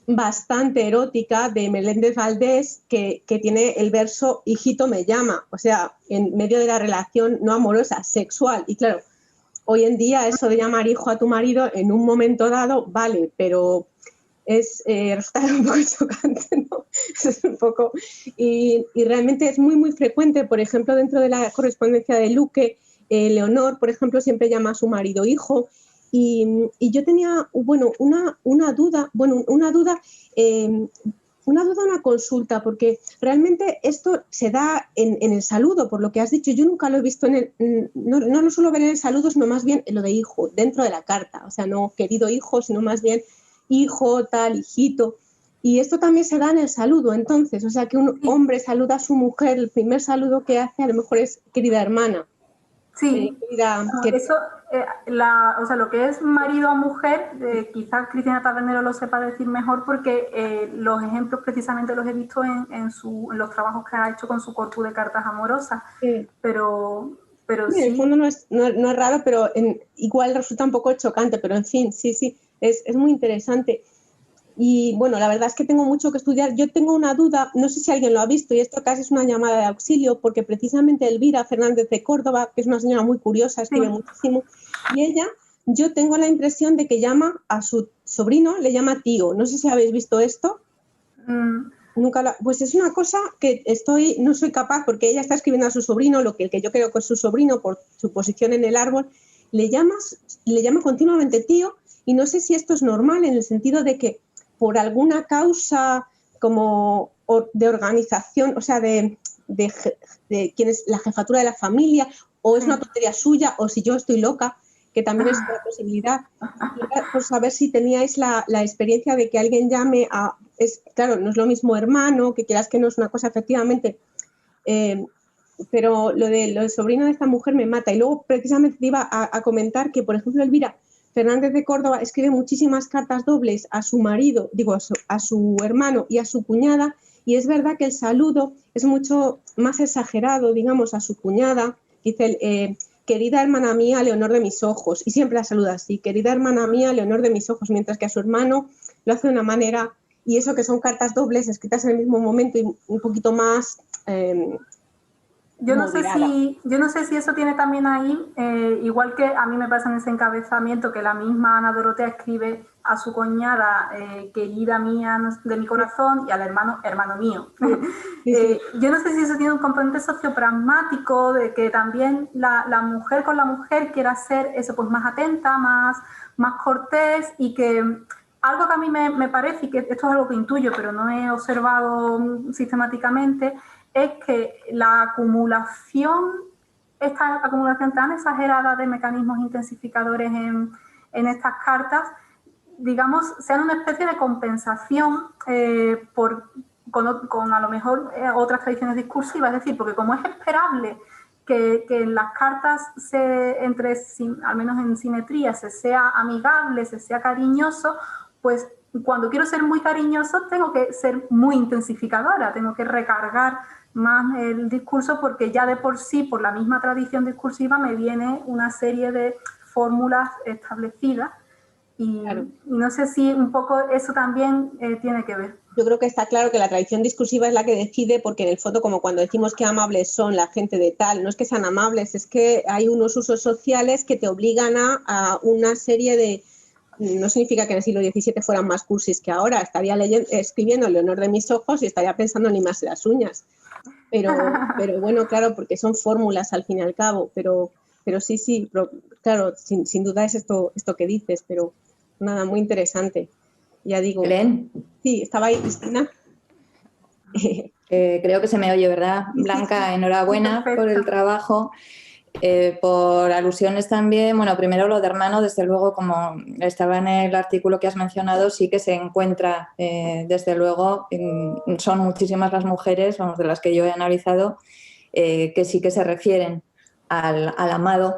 bastante erótica de Meléndez Valdés que tiene el verso hijito me llama, o sea, en medio de la relación no amorosa, sexual. Y claro, hoy en día eso de llamar hijo a tu marido en un momento dado vale, pero resulta un poco chocante, ¿no? Es un poco, y realmente es muy frecuente. Por ejemplo, dentro de la correspondencia de Luque, Leonor, por ejemplo, siempre llama a su marido hijo. Y yo tenía, una duda, una consulta, porque realmente esto se da en el saludo, por lo que has dicho. Yo nunca lo he visto no lo suelo ver en el saludo, sino más bien en lo de hijo, dentro de la carta. O sea, no querido hijo, sino más bien hijo, tal, hijito. Y esto también se da en el saludo, entonces. O sea, que un hombre saluda a su mujer, el primer saludo que hace a lo mejor es querida hermana. Sí, eso, lo que es marido o mujer, quizás Cristina Tabernero lo sepa decir mejor, porque los ejemplos precisamente los he visto en los trabajos que ha hecho con su corpus de cartas amorosas, sí. pero sí. En el fondo no es raro, pero igual resulta un poco chocante, pero en fin, sí, es muy interesante. Y bueno, la verdad es que tengo mucho que estudiar. Yo tengo una duda, no sé si alguien lo ha visto, y esto casi es una llamada de auxilio, porque precisamente Elvira Fernández de Córdoba, que es una señora muy curiosa, escribe muchísimo, y ella, yo tengo la impresión de que llama a su sobrino, le llama tío. No sé si habéis visto esto. Pues es una cosa que no soy capaz, porque ella está escribiendo a su sobrino, el que yo creo que es su sobrino por su posición en el árbol, le llama continuamente tío, y no sé si esto es normal en el sentido de que por alguna causa como de organización, o sea, de quién es la jefatura de la familia, o es una tontería suya, o si yo estoy loca, que también es una posibilidad. Por saber si teníais la experiencia de que alguien llame claro, no es lo mismo hermano, que quieras que no es una cosa efectivamente, pero lo del sobrino de esta mujer me mata. Y luego precisamente te iba a comentar que, por ejemplo, Elvira Fernández de Córdoba escribe muchísimas cartas dobles a su marido, a su hermano y a su cuñada, y es verdad que el saludo es mucho más exagerado, digamos, a su cuñada. Dice, querida hermana mía, Leonor de mis ojos, y siempre la saluda así, querida hermana mía, Leonor de mis ojos, mientras que a su hermano lo hace de una manera, y eso que son cartas dobles escritas en el mismo momento y un poquito más moderada. Yo no sé si eso tiene también ahí, igual que a mí me pasa en ese encabezamiento que la misma Ana Dorotea escribe a su cuñada, querida mía de mi corazón, y al hermano, hermano mío. Sí, sí. Yo no sé si eso tiene un componente sociopragmático, de que también la mujer con la mujer quiera ser eso, pues más atenta, más cortés, y que algo que a mí me parece, y que esto es algo que intuyo, pero no he observado sistemáticamente, es que esta acumulación tan exagerada de mecanismos intensificadores en estas cartas, digamos, sean una especie de compensación con a lo mejor otras tradiciones discursivas, es decir, porque como es esperable que en las cartas al menos en simetría, se sea amigable, se sea cariñoso, pues cuando quiero ser muy cariñoso tengo que ser muy intensificadora, tengo que recargar más el discurso, porque ya de por sí, por la misma tradición discursiva, me viene una serie de fórmulas establecidas, y Claro. no sé si un poco eso también tiene que ver. Yo creo que está claro que la tradición discursiva es la que decide, porque en el fondo, como cuando decimos que amables son la gente de tal, no es que sean amables, es que hay unos usos sociales que te obligan a una serie de... No significa que en el siglo XVII fueran más cursis que ahora, estaría escribiendo Leonor de mis ojos y estaría pensando en limarse las uñas. Pero bueno, claro, porque son fórmulas al fin y al cabo, pero sí, claro, sin duda es esto que dices, pero nada, muy interesante. Ya digo. Belén. Sí, estaba ahí Cristina. Creo que se me oye, ¿verdad? Blanca, sí. enhorabuena por el trabajo. Por alusiones también, bueno, primero lo de hermano, desde luego, como estaba en el artículo que has mencionado, sí que se encuentra, desde luego, son muchísimas las mujeres, vamos, de las que yo he analizado, que sí que se refieren al amado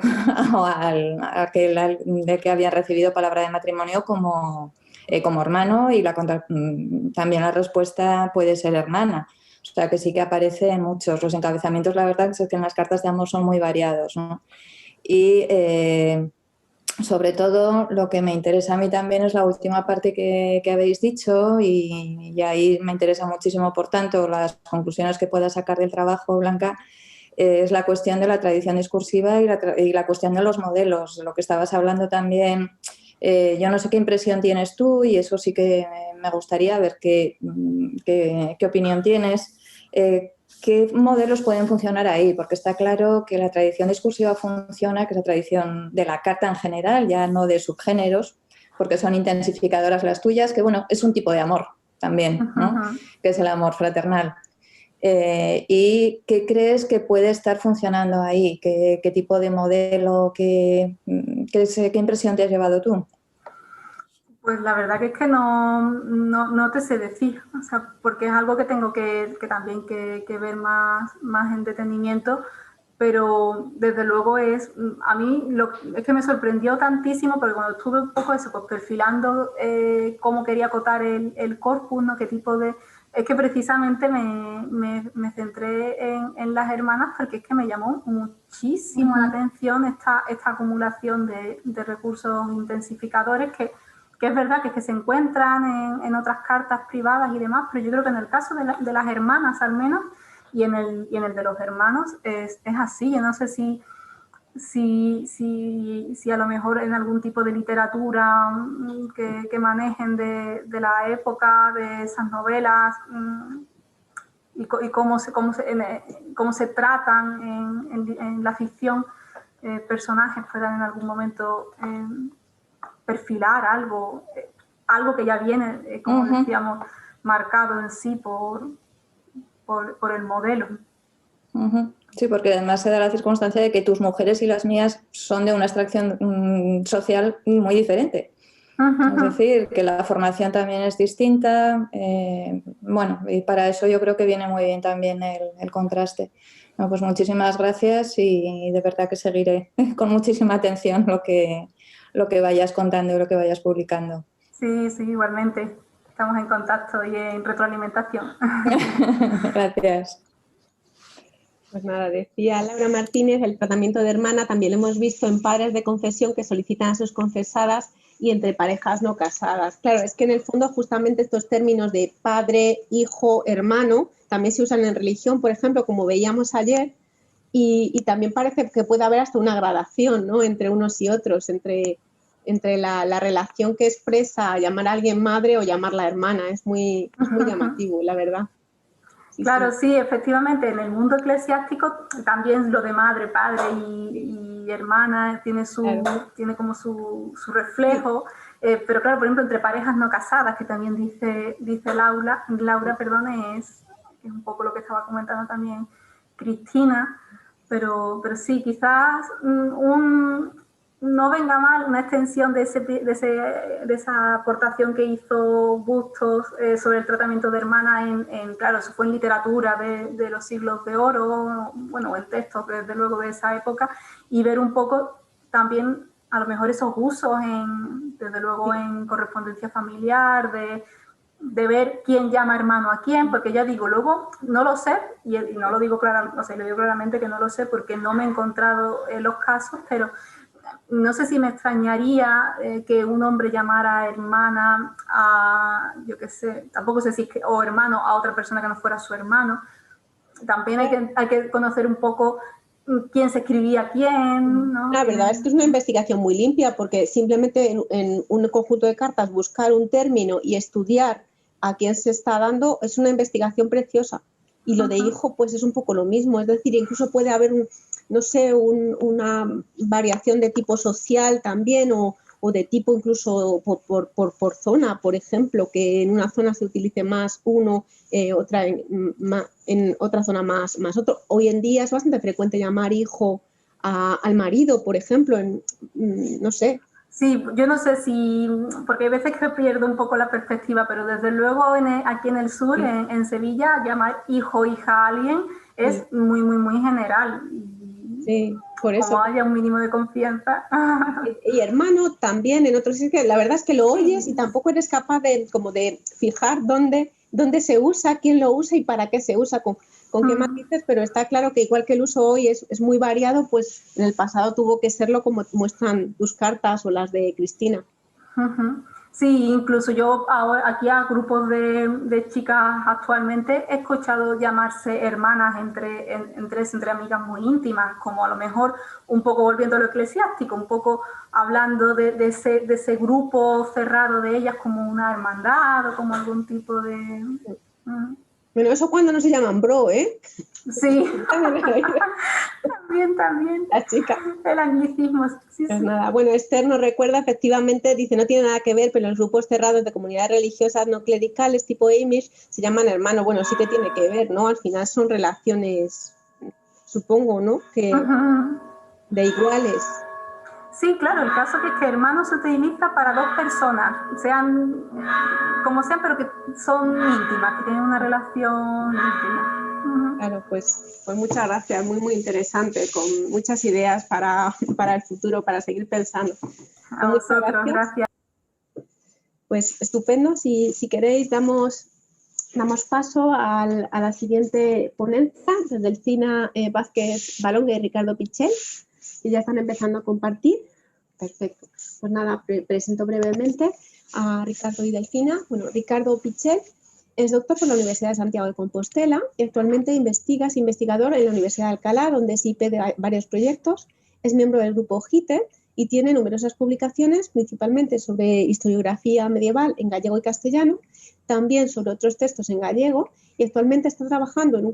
o del que habían recibido palabra de matrimonio como hermano, y también la respuesta puede ser hermana. O sea, que sí que aparece en muchos. Los encabezamientos, la verdad, es que en las cartas de amor son muy variados, ¿no? Y sobre todo, lo que me interesa a mí también es la última parte que habéis dicho, y ahí me interesa muchísimo, por tanto, las conclusiones que pueda sacar del trabajo, Blanca, es la cuestión de la tradición discursiva y la cuestión de los modelos, lo que estabas hablando también. Yo no sé qué impresión tienes tú, y eso sí que me gustaría ver qué opinión tienes. ¿Qué modelos pueden funcionar ahí? Porque está claro que la tradición discursiva funciona, que es la tradición de la carta en general, ya no de subgéneros, porque son intensificadoras las tuyas, que bueno, es un tipo de amor también, ¿no? Que es el amor fraternal. ¿Y qué crees que puede estar funcionando ahí? ¿Qué tipo de modelo, qué impresión te has llevado tú? Pues la verdad que es que no te sé decir, o sea, porque es algo que tengo que también que ver más en detenimiento, pero desde luego a mí es que me sorprendió tantísimo, porque cuando estuve un poco eso, pues perfilando cómo quería acotar el corpus, ¿no? Qué tipo de... Es que precisamente me centré en las hermanas, porque es que me llamó muchísimo la atención esta acumulación de recursos intensificadores que es verdad que se encuentran en otras cartas privadas y demás, pero yo creo que en el caso de las hermanas al menos, y en el de los hermanos es así. Yo no sé si a lo mejor en algún tipo de literatura que manejen de la época, de esas novelas, y cómo se tratan en la ficción, personajes puedan en algún momento perfilar algo que ya viene, como decíamos, marcado en sí por el modelo. Sí, porque además se da la circunstancia de que tus mujeres y las mías son de una extracción social muy diferente. Es decir, que la formación también es distinta. Bueno, y para eso yo creo que viene muy bien también el contraste. Bueno, pues muchísimas gracias, y de verdad que seguiré con muchísima atención lo que vayas contando y lo que vayas publicando. Sí, igualmente. Estamos en contacto y en retroalimentación. Gracias. Pues nada, decía Laura Martínez, el tratamiento de hermana también lo hemos visto en padres de confesión que solicitan a sus confesadas y entre parejas no casadas. Claro, es que en el fondo justamente estos términos de padre, hijo, hermano también se usan en religión, por ejemplo, como veíamos ayer, y también parece que puede haber hasta una gradación, ¿no?, entre unos y otros, entre la relación que expresa llamar a alguien madre o llamarla hermana. Es muy llamativo, la verdad. Sí, claro, sí. sí, efectivamente, en el mundo eclesiástico también lo de madre, padre y hermana tiene como su reflejo, pero claro, por ejemplo, entre parejas no casadas, que también dice Laura, perdón, es un poco lo que estaba comentando también Cristina, pero sí, quizás no venga mal una extensión de esa aportación que hizo Bustos sobre el tratamiento de hermanas claro, eso fue en literatura de los siglos de oro, bueno, en textos desde luego de esa época, y ver un poco también a lo mejor esos usos desde luego en correspondencia familiar, de ver quién llama hermano a quién, porque ya digo, luego no lo sé, y no lo digo claramente, o sea, le digo claramente que no lo sé porque no me he encontrado en los casos, pero no sé si me extrañaría que un hombre llamara hermana a, yo qué sé, tampoco sé si es que, o hermano a otra persona que no fuera su hermano. También hay que conocer un poco quién se escribía quién, ¿no? La verdad es que es una investigación muy limpia, porque simplemente en un conjunto de cartas buscar un término y estudiar a quién se está dando es una investigación preciosa. Y lo de hijo pues es un poco lo mismo, es decir, incluso puede haber una variación de tipo social también, o de tipo incluso por zona, por ejemplo, que en una zona se utilice más uno, en otra zona más otro. Hoy en día es bastante frecuente llamar hijo al marido, por ejemplo, no sé. Sí, yo no sé si, porque hay veces que pierdo un poco la perspectiva, pero desde luego aquí en el sur, en Sevilla, llamar hijo o hija a alguien es muy, muy, muy general. Sí, por eso. Como haya un mínimo de confianza. Y hermano también en otros sitios, la verdad es que lo oyes y tampoco eres capaz de fijar dónde se usa, quién lo usa y para qué se usa, con qué matices, pero está claro que igual que el uso hoy es muy variado, pues en el pasado tuvo que serlo, como muestran tus cartas o las de Cristina. Sí, incluso yo ahora aquí a grupos de chicas actualmente he escuchado llamarse hermanas entre amigas muy íntimas, como a lo mejor un poco volviendo a lo eclesiástico, un poco hablando de ese grupo cerrado de ellas como una hermandad o como algún tipo de... Bueno, eso cuando no se llaman bro, ¿eh? Sí, también. La chica. El anglicismo, sí, Pues sí. nada, bueno, Esther nos recuerda, efectivamente, dice, no tiene nada que ver, pero los grupos cerrados de comunidades religiosas no clericales tipo Amish se llaman hermanos. Bueno, sí que tiene que ver, ¿no? Al final son relaciones, supongo, ¿no? Que de iguales. Sí, claro, el caso es que hermano se utiliza para dos personas, sean como sean, pero que son íntimas, que tienen una relación íntima. Claro, pues muchas gracias, muy, muy interesante, con muchas ideas para el futuro, para seguir pensando. A vosotros, gracias. Pues estupendo, si queréis damos paso a la siguiente ponencia, desde el CINA Vázquez Balonga y Ricardo Pichel, que ya están empezando a compartir. Perfecto. Pues nada, presento brevemente a Ricardo y Delfina. Bueno, Ricardo Pichel es doctor por la Universidad de Santiago de Compostela y actualmente es investigador en la Universidad de Alcalá, donde es IP de varios proyectos. Es miembro del grupo GITE y tiene numerosas publicaciones, principalmente sobre historiografía medieval en gallego y castellano, también sobre otros textos en gallego, y actualmente está trabajando en un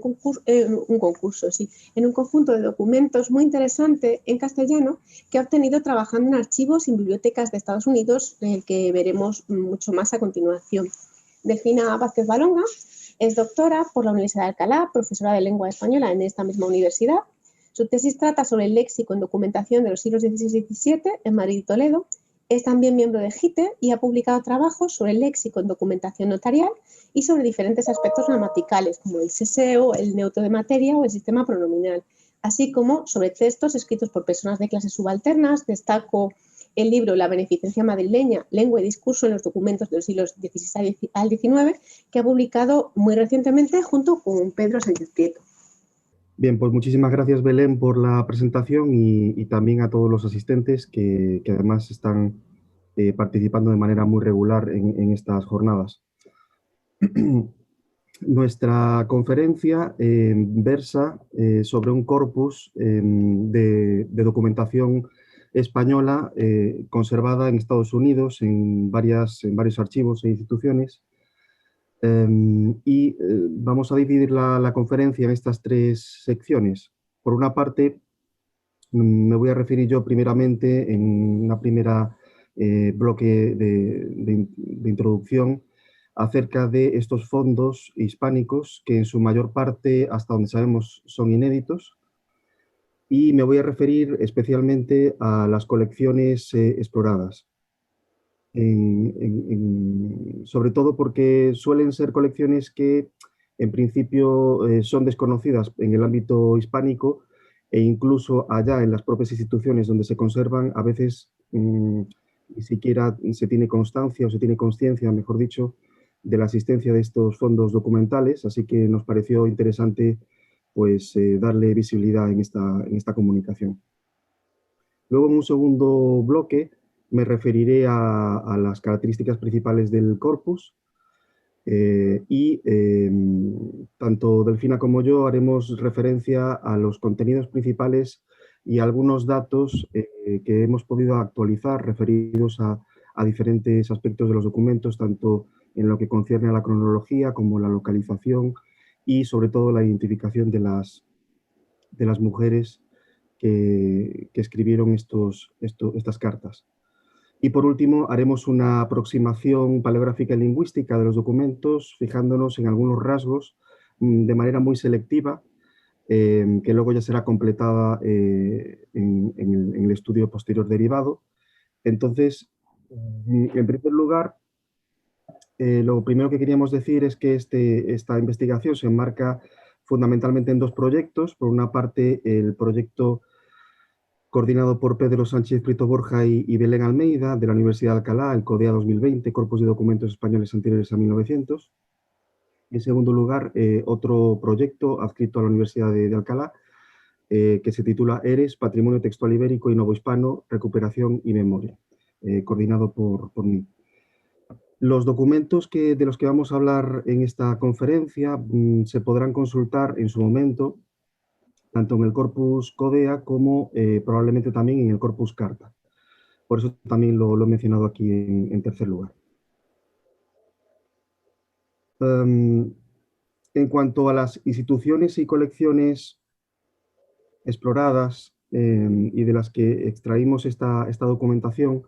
conjunto de documentos muy interesante en castellano que ha obtenido trabajando en archivos y bibliotecas de Estados Unidos, el que veremos mucho más a continuación. Delfina Vázquez Balonga es doctora por la Universidad de Alcalá, profesora de lengua española en esta misma universidad. Su tesis trata sobre el léxico en documentación de los siglos XVI y XVII en Madrid y Toledo. Es también miembro de GITE y ha publicado trabajos sobre el léxico en documentación notarial y sobre diferentes aspectos gramaticales, como el seseo, el neutro de materia o el sistema pronominal, así como sobre textos escritos por personas de clases subalternas. Destaco el libro La beneficencia madrileña, lengua y discurso en los documentos de los siglos XVI al XIX, que ha publicado muy recientemente junto con Pedro Sánchez Prieto. Bien, pues muchísimas gracias, Belén, por la presentación y también a todos los asistentes que además están participando de manera muy regular en estas jornadas. Nuestra conferencia versa sobre un corpus de documentación española conservada en Estados Unidos en varios archivos e instituciones. Vamos a dividir la conferencia en estas tres secciones. Por una parte, me voy a referir yo primeramente en una primera bloque de introducción acerca de estos fondos hispánicos que en su mayor parte, hasta donde sabemos, son inéditos. Y me voy a referir especialmente a las colecciones exploradas. Sobre todo porque suelen ser colecciones que en principio son desconocidas en el ámbito hispánico e incluso allá en las propias instituciones donde se conservan a veces ni siquiera se tiene constancia o se tiene consciencia, mejor dicho, de la existencia de estos fondos documentales, así que nos pareció interesante pues, darle visibilidad en esta comunicación. Luego, en un segundo bloque, me referiré a las características principales del corpus tanto Delfina como yo haremos referencia a los contenidos principales y a algunos datos que hemos podido actualizar referidos a diferentes aspectos de los documentos, tanto en lo que concierne a la cronología como la localización y sobre todo la identificación de las mujeres que escribieron estas cartas. Y por último, haremos una aproximación paleográfica y lingüística de los documentos, fijándonos en algunos rasgos de manera muy selectiva, que luego ya será completada en el estudio posterior derivado. Entonces, en primer lugar, lo primero que queríamos decir es que esta investigación se enmarca fundamentalmente en dos proyectos. Por una parte, el proyecto coordinado por Pedro Sánchez Prieto Borja y Belén Almeida, de la Universidad de Alcalá, el CODEA 2020, Corpus de Documentos Españoles Anteriores a 1900. En segundo lugar, otro proyecto adscrito a la Universidad de Alcalá, que se titula ERES, Patrimonio Textual Ibérico y Novohispano, Recuperación y Memoria, coordinado por mí. Los documentos de los que vamos a hablar en esta conferencia se podrán consultar en su momento tanto en el corpus CODEA como probablemente también en el corpus Carta. Por eso también lo he mencionado aquí en tercer lugar. En cuanto a las instituciones y colecciones exploradas y de las que extraímos esta documentación,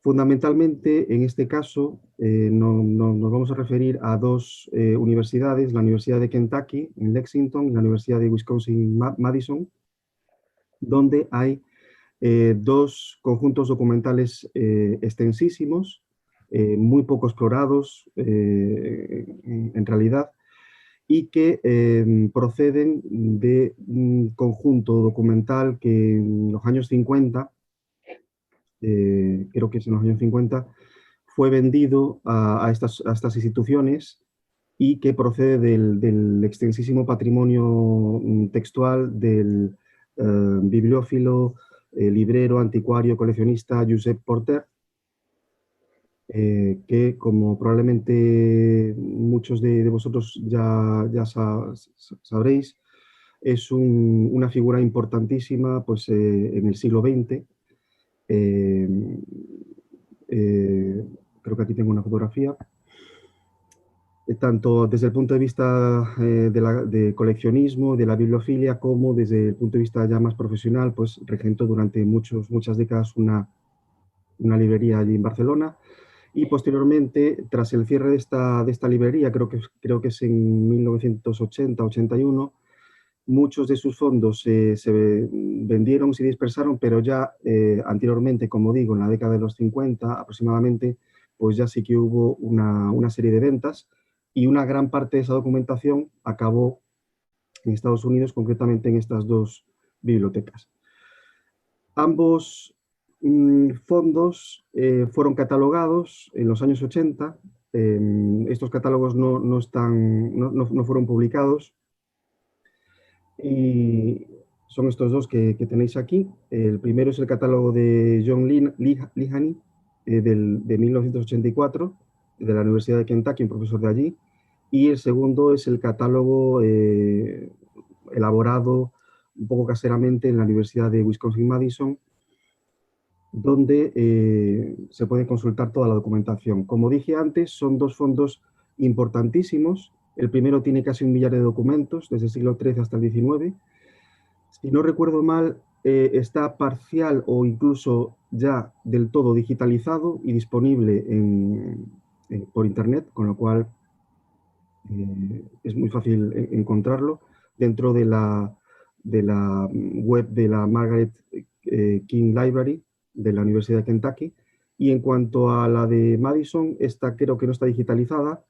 fundamentalmente en este caso nos vamos a referir a dos universidades, la Universidad de Kentucky en Lexington y la Universidad de Wisconsin-Madison, donde hay dos conjuntos documentales extensísimos, muy poco explorados en realidad, y que proceden de un conjunto documental que en los años 50, creo que es en los años 50, fue vendido a estas instituciones y que procede del extensísimo patrimonio textual del bibliófilo, librero, anticuario, coleccionista Josep Porter, que como probablemente muchos de vosotros ya sabréis, es una figura importantísima pues, en el siglo XX. Creo que aquí tengo una fotografía. Tanto desde el punto de vista de coleccionismo, de la bibliofilia, como desde el punto de vista ya más profesional, pues regentó durante muchas décadas una librería allí en Barcelona. Y posteriormente, tras el cierre de esta librería, creo que es en 1980-81, muchos de sus fondos se vendieron, se dispersaron, pero ya anteriormente, como digo, en la década de los 50 aproximadamente, pues ya sí que hubo una serie de ventas y una gran parte de esa documentación acabó en Estados Unidos, concretamente en estas dos bibliotecas. Ambos fondos fueron catalogados en los años 80. Estos catálogos no fueron publicados. Y son estos dos que tenéis aquí. El primero es el catálogo de John Lihany, de 1984, de la Universidad de Kentucky, un profesor de allí. Y el segundo es el catálogo elaborado un poco caseramente en la Universidad de Wisconsin-Madison, donde se puede consultar toda la documentación. Como dije antes, son dos fondos importantísimos. El primero tiene casi 1 millar de documentos, desde el siglo XIII hasta el XIX. Si no recuerdo mal, está parcial o incluso ya del todo digitalizado y disponible por Internet, con lo cual es muy fácil encontrarlo dentro de la web de la Margaret King Library de la Universidad de Kentucky. Y en cuanto a la de Madison, esta creo que no está digitalizada,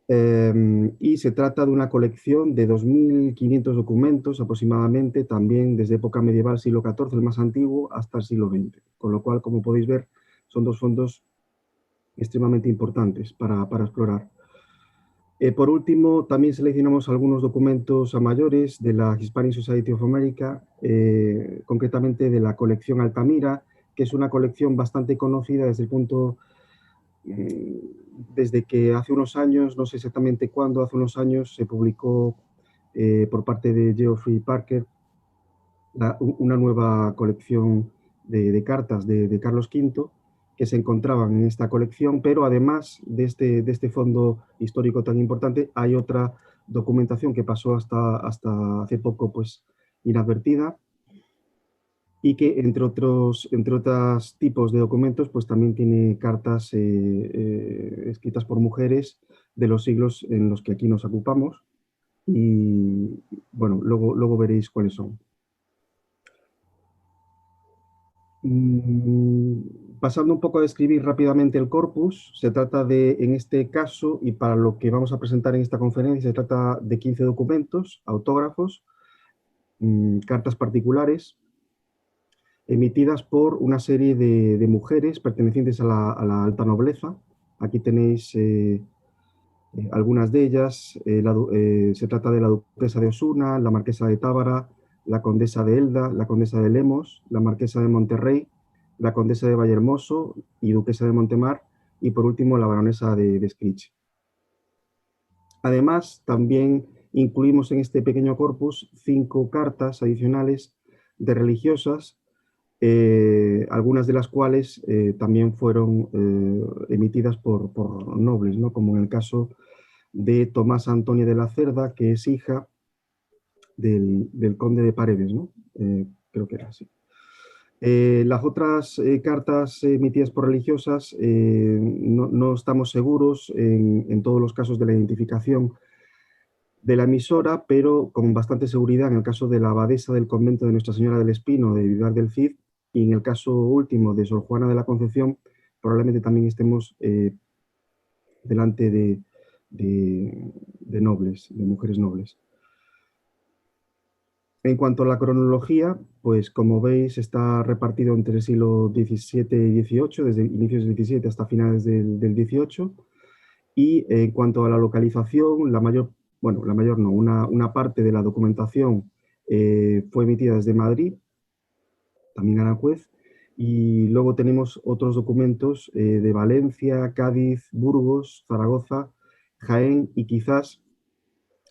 y se trata de una colección de 2.500 documentos aproximadamente, también desde época medieval, siglo XIV, el más antiguo, hasta el siglo XX. Con lo cual, como podéis ver, son dos fondos extremadamente importantes para explorar. Por último, también seleccionamos algunos documentos a mayores de la Hispanic Society of America, concretamente de la colección Altamira, que es una colección bastante conocida desde el punto, desde que hace unos años, no sé exactamente cuándo, hace unos años se publicó por parte de Geoffrey Parker una nueva colección de cartas de Carlos V, que se encontraban en esta colección, pero además de este fondo histórico tan importante, hay otra documentación que pasó hasta hace poco pues, inadvertida, y que entre otros tipos de documentos pues, también tiene cartas escritas por mujeres de los siglos en los que aquí nos ocupamos, y bueno, luego veréis cuáles son. Pasando un poco a describir rápidamente el corpus, se trata de, en este caso, y para lo que vamos a presentar en esta conferencia, se trata de 15 documentos, autógrafos, cartas particulares, emitidas por una serie de mujeres pertenecientes a la alta nobleza. Aquí tenéis algunas de ellas. Se trata de la duquesa de Osuna, la marquesa de Tábara, la condesa de Elda, la condesa de Lemos, la marquesa de Monterrey, la condesa de Vallehermoso y duquesa de Montemar, y por último la baronesa de Scritch. Además, también incluimos en este pequeño corpus 5 cartas adicionales de religiosas, algunas de las cuales también fueron emitidas por nobles, ¿no? Como en el caso de Tomás Antonia de la Cerda, que es hija del conde de Paredes, ¿no? Creo que era así. Las otras cartas emitidas por religiosas no estamos seguros en todos los casos de la identificación de la emisora, pero con bastante seguridad en el caso de la abadesa del convento de Nuestra Señora del Espino de Vivar del Cid, y en el caso último de Sor Juana de la Concepción, probablemente también estemos delante de nobles, de mujeres nobles. En cuanto a la cronología, pues como veis está repartido entre el siglo XVII y XVIII, desde inicios del XVII hasta finales del XVIII. Y en cuanto a la localización, una parte de la documentación fue emitida desde Madrid, también Aranjuez, y luego tenemos otros documentos de Valencia, Cádiz, Burgos, Zaragoza, Jaén, y quizás,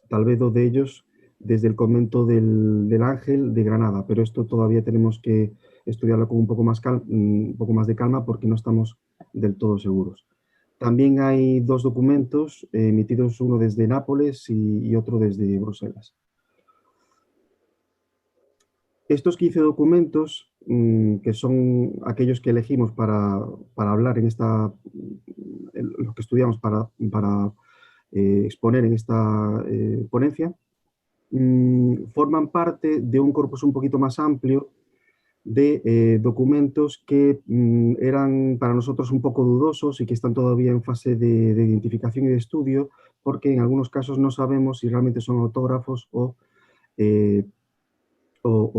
tal vez 2 de ellos, desde el convento del Ángel de Granada, pero esto todavía tenemos que estudiarlo con un poco más de calma porque no estamos del todo seguros. También hay 2 documentos emitidos, uno desde Nápoles y otro desde Bruselas. Estos 15 documentos, que son aquellos que elegimos para hablar en lo que estudiamos para exponer en esta ponencia, forman parte de un corpus un poquito más amplio de documentos que eran para nosotros un poco dudosos y que están todavía en fase de identificación y de estudio, porque en algunos casos no sabemos si realmente son autógrafos o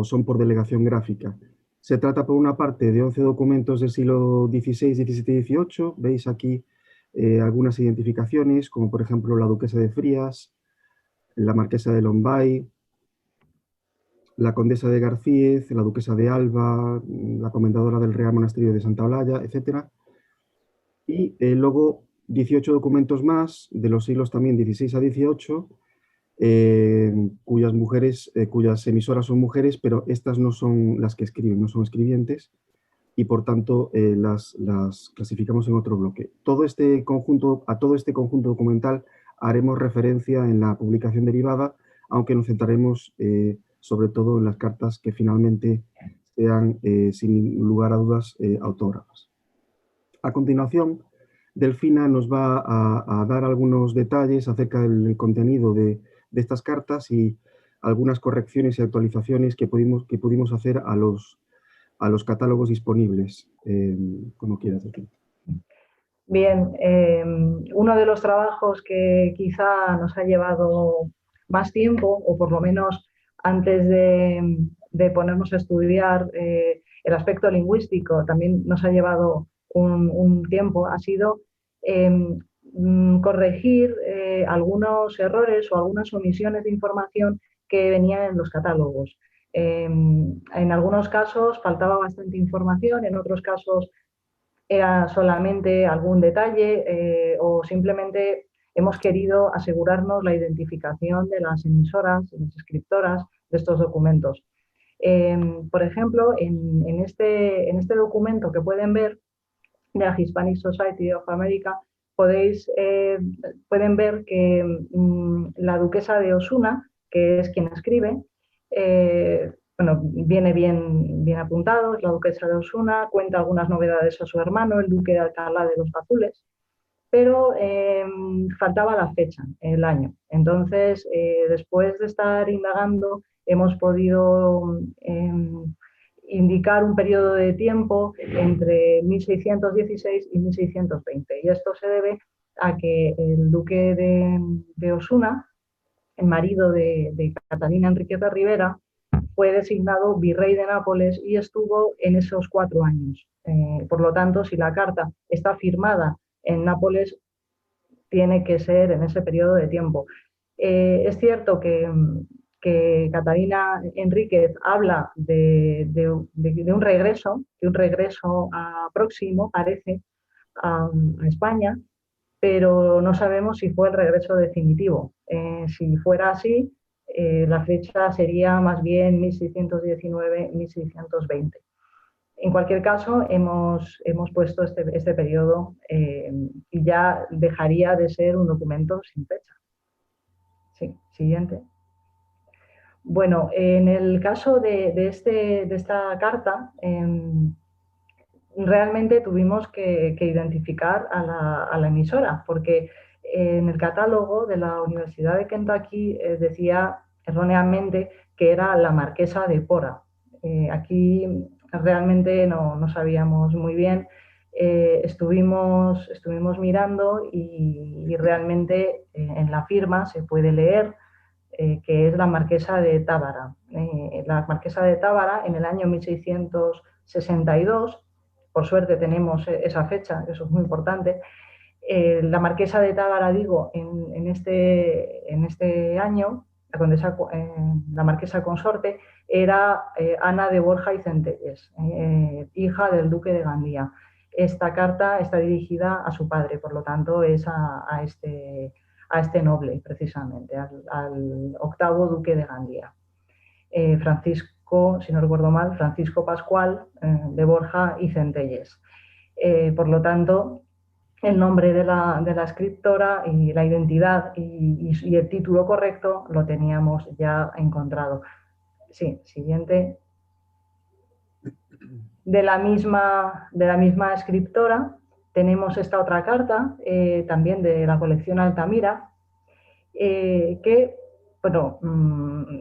son por delegación gráfica. Se trata por una parte de 11 documentos del siglo XVI, XVII y XVIII. Veis aquí algunas identificaciones, como por ejemplo la duquesa de Frías, la marquesa de Lombay, la condesa de Garcíez, la duquesa de Alba, la comendadora del Real Monasterio de Santa Olalla, etc. Y luego 18 documentos más, de los siglos también 16 a 18, cuyas mujeres, cuyas emisoras son mujeres, pero estas no son las que escriben, no son escribientes, y por tanto las clasificamos en otro bloque. A todo este conjunto documental haremos referencia en la publicación derivada, aunque nos centraremos sobre todo en las cartas que finalmente sean, sin lugar a dudas, autógrafas. A continuación, Delfina nos va a dar algunos detalles acerca del contenido de estas cartas y algunas correcciones y actualizaciones que pudimos hacer a los catálogos disponibles, como quieras decir. Bien, uno de los trabajos que quizá nos ha llevado más tiempo, o por lo menos antes de ponernos a estudiar el aspecto lingüístico, también nos ha llevado un tiempo, ha sido corregir algunos errores o algunas omisiones de información que venían en los catálogos. En algunos casos faltaba bastante información, en otros casos era solamente algún detalle o simplemente hemos querido asegurarnos la identificación de las emisoras y las escritoras de estos documentos. Por ejemplo, en este documento que pueden ver de la Hispanic Society of America, pueden ver que la duquesa de Osuna, que es quien escribe, bueno, viene bien apuntado, es la duquesa de Osuna, cuenta algunas novedades a su hermano, el duque de Alcalá de los Azules, pero faltaba la fecha, el año. Entonces, después de estar indagando, hemos podido indicar un periodo de tiempo entre 1616 y 1620. Y esto se debe a que el duque de Osuna, el marido de Catalina Enríquez de Rivera, fue designado virrey de Nápoles y estuvo en esos 4 años. Por lo tanto, si la carta está firmada en Nápoles, tiene que ser en ese periodo de tiempo. Es cierto que Catalina Enríquez habla de un regreso próximo, parece, a España, pero no sabemos si fue el regreso definitivo. Si fuera así, la fecha sería más bien 1619-1620. En cualquier caso, hemos puesto este periodo y ya dejaría de ser un documento sin fecha. Sí, siguiente. Bueno, en el caso de esta carta, realmente tuvimos que identificar a la emisora, porque en el catálogo de la Universidad de Kentucky decía erróneamente que era la marquesa de Pora. Aquí realmente no sabíamos muy bien. Estuvimos mirando y realmente en la firma se puede leer que es la marquesa de Tábara. La marquesa de Tábara en el año 1662, por suerte tenemos esa fecha, eso es muy importante. La marquesa de Tábara, digo, en este año, la marquesa consorte era Ana de Borja y Centelles, hija del duque de Gandía. Esta carta está dirigida a su padre, por lo tanto es a este noble, precisamente, al 8º duque de Gandía. Francisco, si no recuerdo mal, Francisco Pascual de Borja y Centelles. Por lo tanto, el nombre de la escritora y la identidad y el título correcto lo teníamos ya encontrado. Sí, siguiente. De la misma escritora tenemos esta otra carta, también de la colección Altamira, que bueno,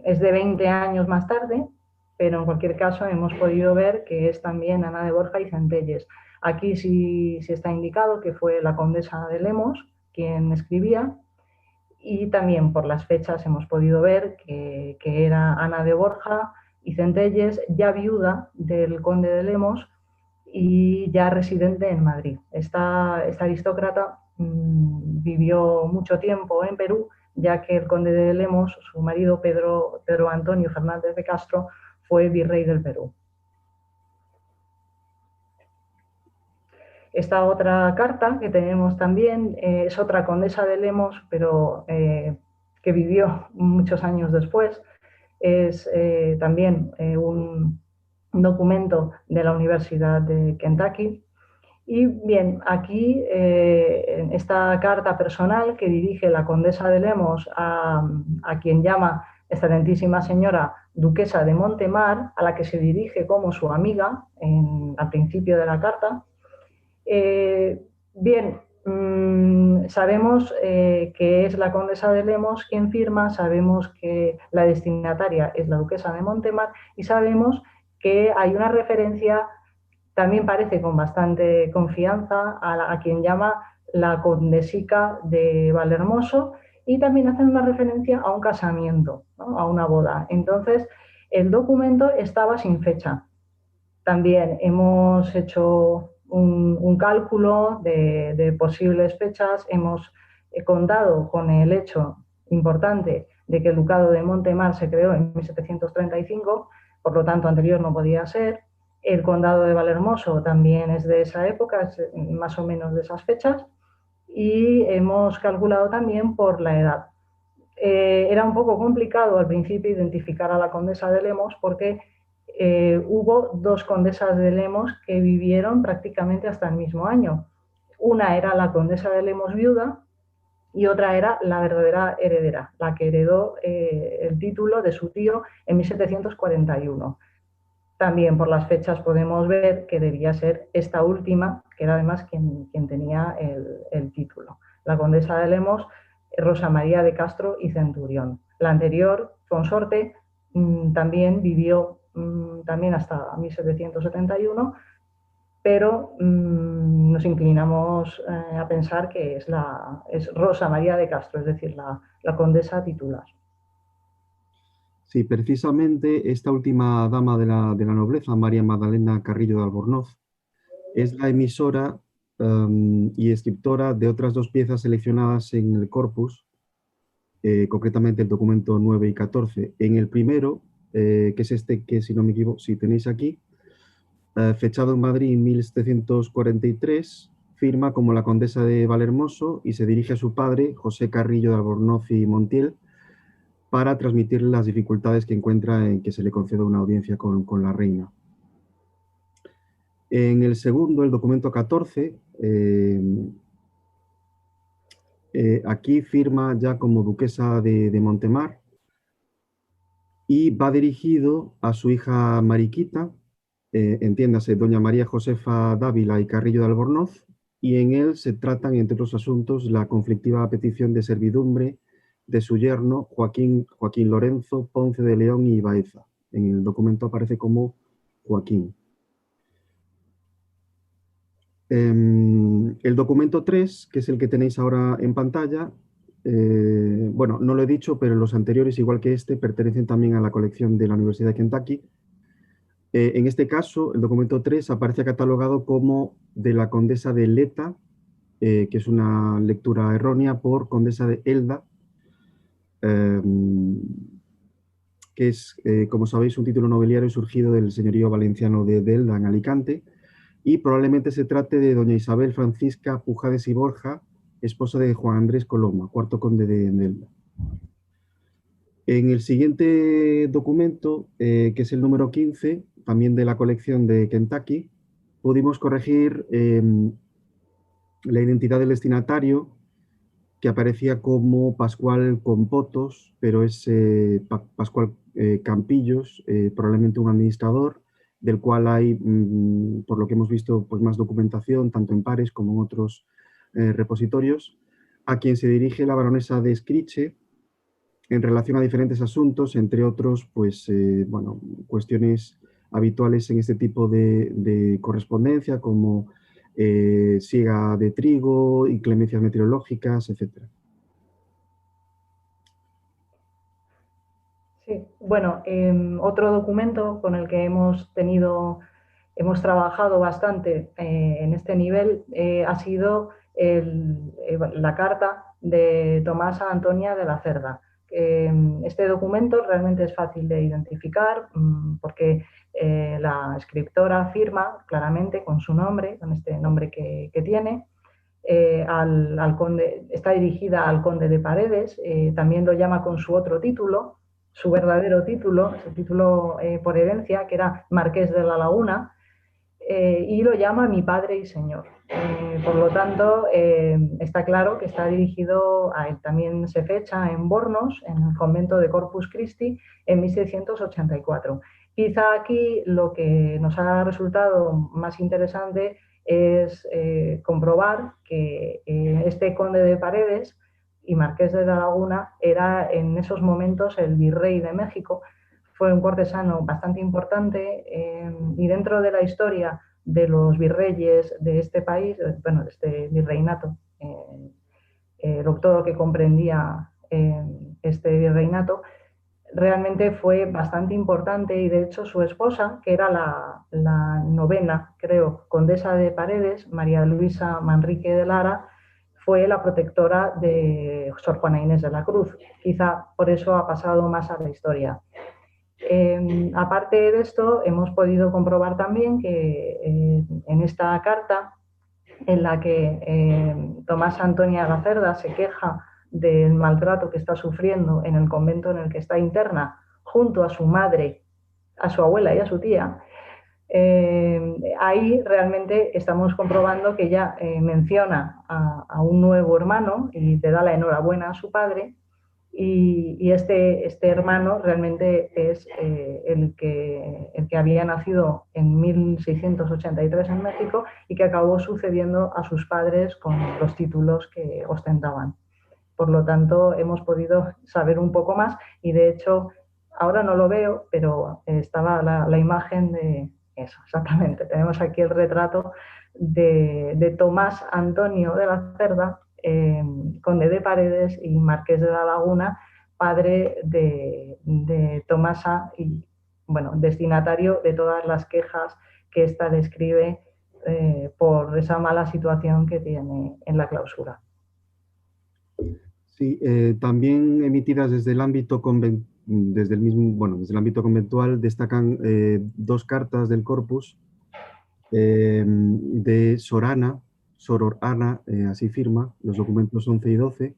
es de 20 años más tarde, pero en cualquier caso hemos podido ver que es también Ana de Borja y Centelles. Aquí sí está indicado que fue la condesa de Lemos quien escribía, y también por las fechas hemos podido ver que era Ana de Borja y Centelles, ya viuda del conde de Lemos y ya residente en Madrid. Esta aristócrata vivió mucho tiempo en Perú, ya que el conde de Lemos, su marido Pedro Antonio Fernández de Castro, fue virrey del Perú. Esta otra carta que tenemos también es otra condesa de Lemos, pero que vivió muchos años después. Es también un documento de la Universidad de Kentucky. Y bien, aquí en esta carta personal que dirige la condesa de Lemos a quien llama excelentísima señora duquesa de Montemar, a la que se dirige como su amiga al principio de la carta. Bien, sabemos que es la condesa de Lemos quien firma, sabemos que la destinataria es la duquesa de Montemar y sabemos que hay una referencia, también parece con bastante confianza, a quien llama la condesica de Valhermoso, y también hacen una referencia a un casamiento, ¿no? A una boda. Entonces, el documento estaba sin fecha. También hemos hecho un cálculo de posibles fechas, hemos contado con el hecho importante de que el ducado de Montemar se creó en 1735, por lo tanto anterior no podía ser. El condado de Valhermoso también es de esa época, es más o menos de esas fechas, y hemos calculado también por la edad. Era un poco complicado al principio identificar a la condesa de Lemos porque hubo dos condesas de Lemos que vivieron prácticamente hasta el mismo año. Una era la condesa de Lemos viuda y otra era la verdadera heredera, la que heredó el título de su tío en 1741. También por las fechas podemos ver que debía ser esta última, que era además quien tenía el título. La condesa de Lemos, Rosa María de Castro y Centurión. La anterior consorte también vivió también hasta 1771, pero nos inclinamos a pensar que es Rosa María de Castro, es decir, la condesa titular. Sí, precisamente esta última dama de la nobleza, María Magdalena Carrillo de Albornoz, es la emisora y escritora de otras dos piezas seleccionadas en el corpus, concretamente el documento 9 y 14. En el primero, que es este que, si no me equivoco, si tenéis aquí, fechado en Madrid en 1743, firma como la condesa de Valhermoso y se dirige a su padre, José Carrillo de Albornoz y Montiel, para transmitirle las dificultades que encuentra en que se le conceda una audiencia con la reina. En el segundo, el documento 14, aquí firma ya como duquesa de Montemar y va dirigido a su hija Mariquita, entiéndase, doña María Josefa Dávila y Carrillo de Albornoz, y en él se tratan, entre otros asuntos, la conflictiva petición de servidumbre de su yerno Joaquín Lorenzo Ponce de León y Baeza. En el documento aparece como Joaquín. El documento 3, que es el que tenéis ahora en pantalla, bueno, no lo he dicho, pero los anteriores, igual que este, pertenecen también a la colección de la Universidad de Kentucky. En este caso, el documento 3 aparece catalogado como de la condesa de Leta, que es una lectura errónea, por condesa de Elda, que es, como sabéis, un título nobiliario surgido del señorío valenciano de Elda en Alicante, y probablemente se trate de doña Isabel Francisca Pujades y Borja, esposa de Juan Andrés Coloma, cuarto conde de Elda. En el siguiente documento, que es el número 15, también de la colección de Kentucky, pudimos corregir la identidad del destinatario, que aparecía como Pascual Compotos, pero es Pascual Campillos, probablemente un administrador, del cual hay, por lo que hemos visto, pues más documentación, tanto en pares como en otros repositorios, a quien se dirige la baronesa de Escriche en relación a diferentes asuntos, entre otros, pues, bueno, cuestiones habituales en este tipo de correspondencia, como siega de trigo, inclemencias meteorológicas, etc. Sí, bueno, otro documento con el que hemos trabajado bastante en este nivel ha sido la carta de Tomasa Antonia de la Cerda. Este documento realmente es fácil de identificar porque la escritora firma claramente con su nombre, con este nombre que tiene, al conde, está dirigida al conde de Paredes, también lo llama con su otro título, su verdadero título, su título por herencia, que era Marqués de la Laguna, y lo llama mi padre y señor. Por lo tanto, está claro que está dirigido a él. También se fecha en Bornos, en el convento de Corpus Christi, en 1684. Quizá aquí lo que nos ha resultado más interesante es comprobar que este conde de Paredes y Marqués de la Laguna era en esos momentos el virrey de México. Fue un cortesano bastante importante y dentro de la historia de los virreyes de este país, bueno, de este virreinato, todo lo que comprendía este virreinato, realmente fue bastante importante y de hecho su esposa, que era la novena, creo, condesa de Paredes, María Luisa Manrique de Lara, fue la protectora de Sor Juana Inés de la Cruz. Quizá por eso ha pasado más a la historia. Aparte de esto, hemos podido comprobar también que en esta carta, en la que Tomasa Antonia de la Cerda se queja del maltrato que está sufriendo en el convento en el que está interna, junto a su madre, a su abuela y a su tía, ahí realmente estamos comprobando que ella menciona a un nuevo hermano y le da la enhorabuena a su padre. Y este hermano realmente es el que había nacido en 1683 en México y que acabó sucediendo a sus padres con los títulos que ostentaban. Por lo tanto, hemos podido saber un poco más y de hecho, ahora no lo veo, pero estaba la imagen de eso, exactamente. Tenemos aquí el retrato de Tomás Antonio de la Cerda, conde de Paredes y marqués de la Laguna, padre de Tomasa y, bueno, destinatario de todas las quejas que ésta describe por esa mala situación que tiene en la clausura. Sí, también emitidas desde el ámbito desde el ámbito conventual destacan dos cartas del corpus de Soror Ana, así firma, los documentos 11 y 12,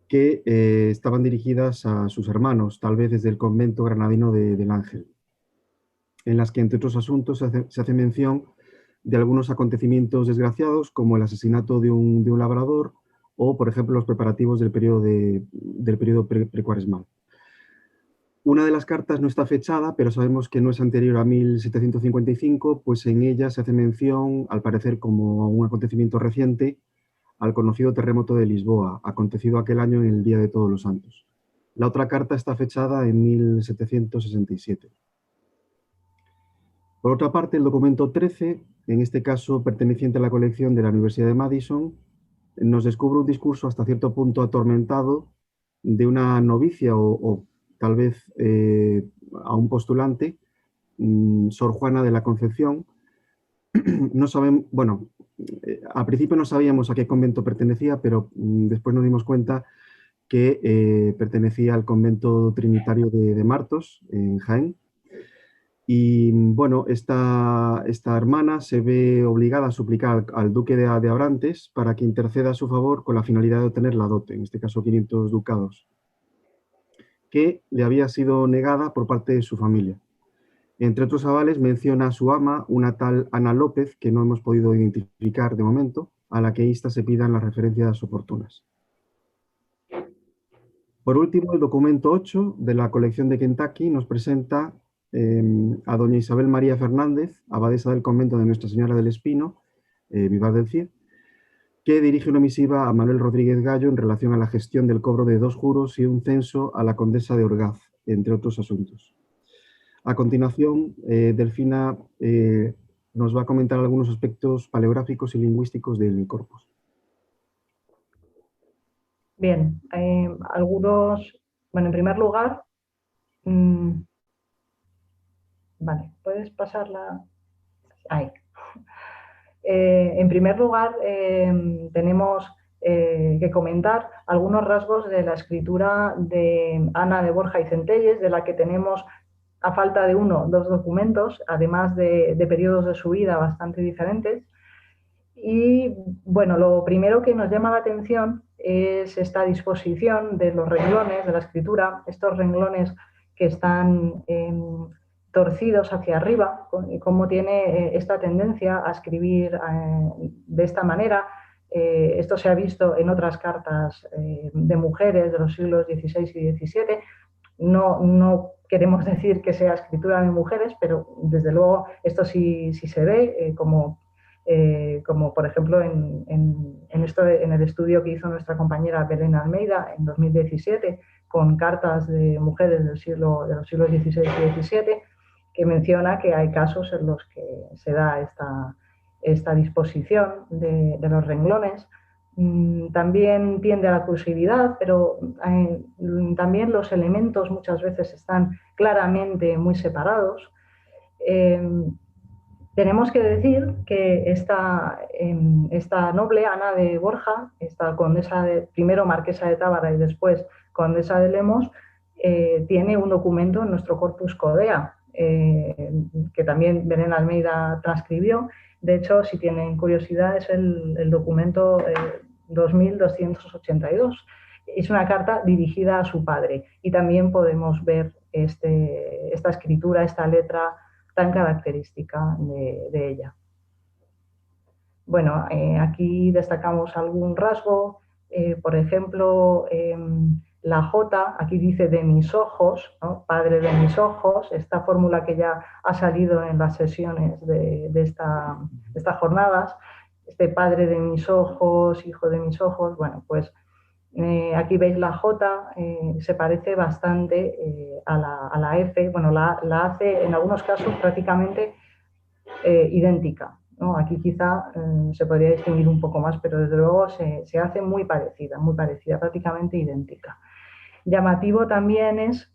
que estaban dirigidas a sus hermanos, tal vez desde el convento granadino del Ángel, en las que, entre otros asuntos, se hace mención de algunos acontecimientos desgraciados, como el asesinato de un labrador o, por ejemplo, los preparativos del periodo precuaresmal. Una de las cartas no está fechada, pero sabemos que no es anterior a 1755, pues en ella se hace mención, al parecer como un acontecimiento reciente, al conocido terremoto de Lisboa, acontecido aquel año en el Día de Todos los Santos. La otra carta está fechada en 1767. Por otra parte, el documento 13, en este caso perteneciente a la colección de la Universidad de Madison, nos descubre un discurso hasta cierto punto atormentado de una novicia o tal vez a un postulante, Sor Juana de la Concepción. No sabemos, bueno, al principio no sabíamos a qué convento pertenecía, pero después nos dimos cuenta que pertenecía al convento trinitario de Martos, en Jaén. Y bueno, esta hermana se ve obligada a suplicar al duque de Abrantes para que interceda a su favor con la finalidad de obtener la dote, en este caso 500 ducados, que le había sido negada por parte de su familia. Entre otros avales menciona a su ama, una tal Ana López, que no hemos podido identificar de momento, a la que esta se pidan las referencias oportunas. Por último, el documento 8 de la colección de Kentucky nos presenta a doña Isabel María Fernández, abadesa del convento de Nuestra Señora del Espino, Vivar del Cid, que dirige una misiva a Manuel Rodríguez Gallo en relación a la gestión del cobro de 2 juros y un censo a la condesa de Orgaz, entre otros asuntos. A continuación, Delfina nos va a comentar algunos aspectos paleográficos y lingüísticos del corpus. Bien, algunos, bueno, en primer lugar, vale, ¿puedes pasarla? Ahí. En primer lugar, tenemos que comentar algunos rasgos de la escritura de Ana de Borja y Centelles, de la que tenemos, a falta de dos documentos, además de periodos de su vida bastante diferentes. Y bueno, lo primero que nos llama la atención es esta disposición de los renglones de la escritura, estos renglones que están torcidos hacia arriba, y cómo tiene esta tendencia a escribir de esta manera. Esto se ha visto en otras cartas de mujeres de los siglos XVI y XVII. No queremos decir que sea escritura de mujeres, pero desde luego esto sí se ve, como por ejemplo en el estudio que hizo nuestra compañera Belén Almeida en 2017 con cartas de mujeres de los siglos XVI y XVII, que menciona que hay casos en los que se da esta disposición de los renglones. También tiende a la cursividad, pero también los elementos muchas veces están claramente muy separados. Tenemos que decir que esta noble Ana de Borja, esta condesa primero marquesa de Tábara y después condesa de Lemos, tiene un documento en nuestro Corpus Codea, que también Belén Almeida transcribió. De hecho, si tienen curiosidad, es el documento 2282. Es una carta dirigida a su padre y también podemos ver esta escritura, esta letra tan característica de ella. Bueno, aquí destacamos algún rasgo, por ejemplo, la J, aquí dice de mis ojos, ¿no? Padre de mis ojos, esta fórmula que ya ha salido en las sesiones de estas jornadas, este padre de mis ojos, hijo de mis ojos. Bueno, pues aquí veis la J, se parece bastante a la F, bueno, la hace en algunos casos prácticamente idéntica, ¿no? Aquí quizá se podría distinguir un poco más, pero desde luego se hace muy parecida, prácticamente idéntica. Llamativo también es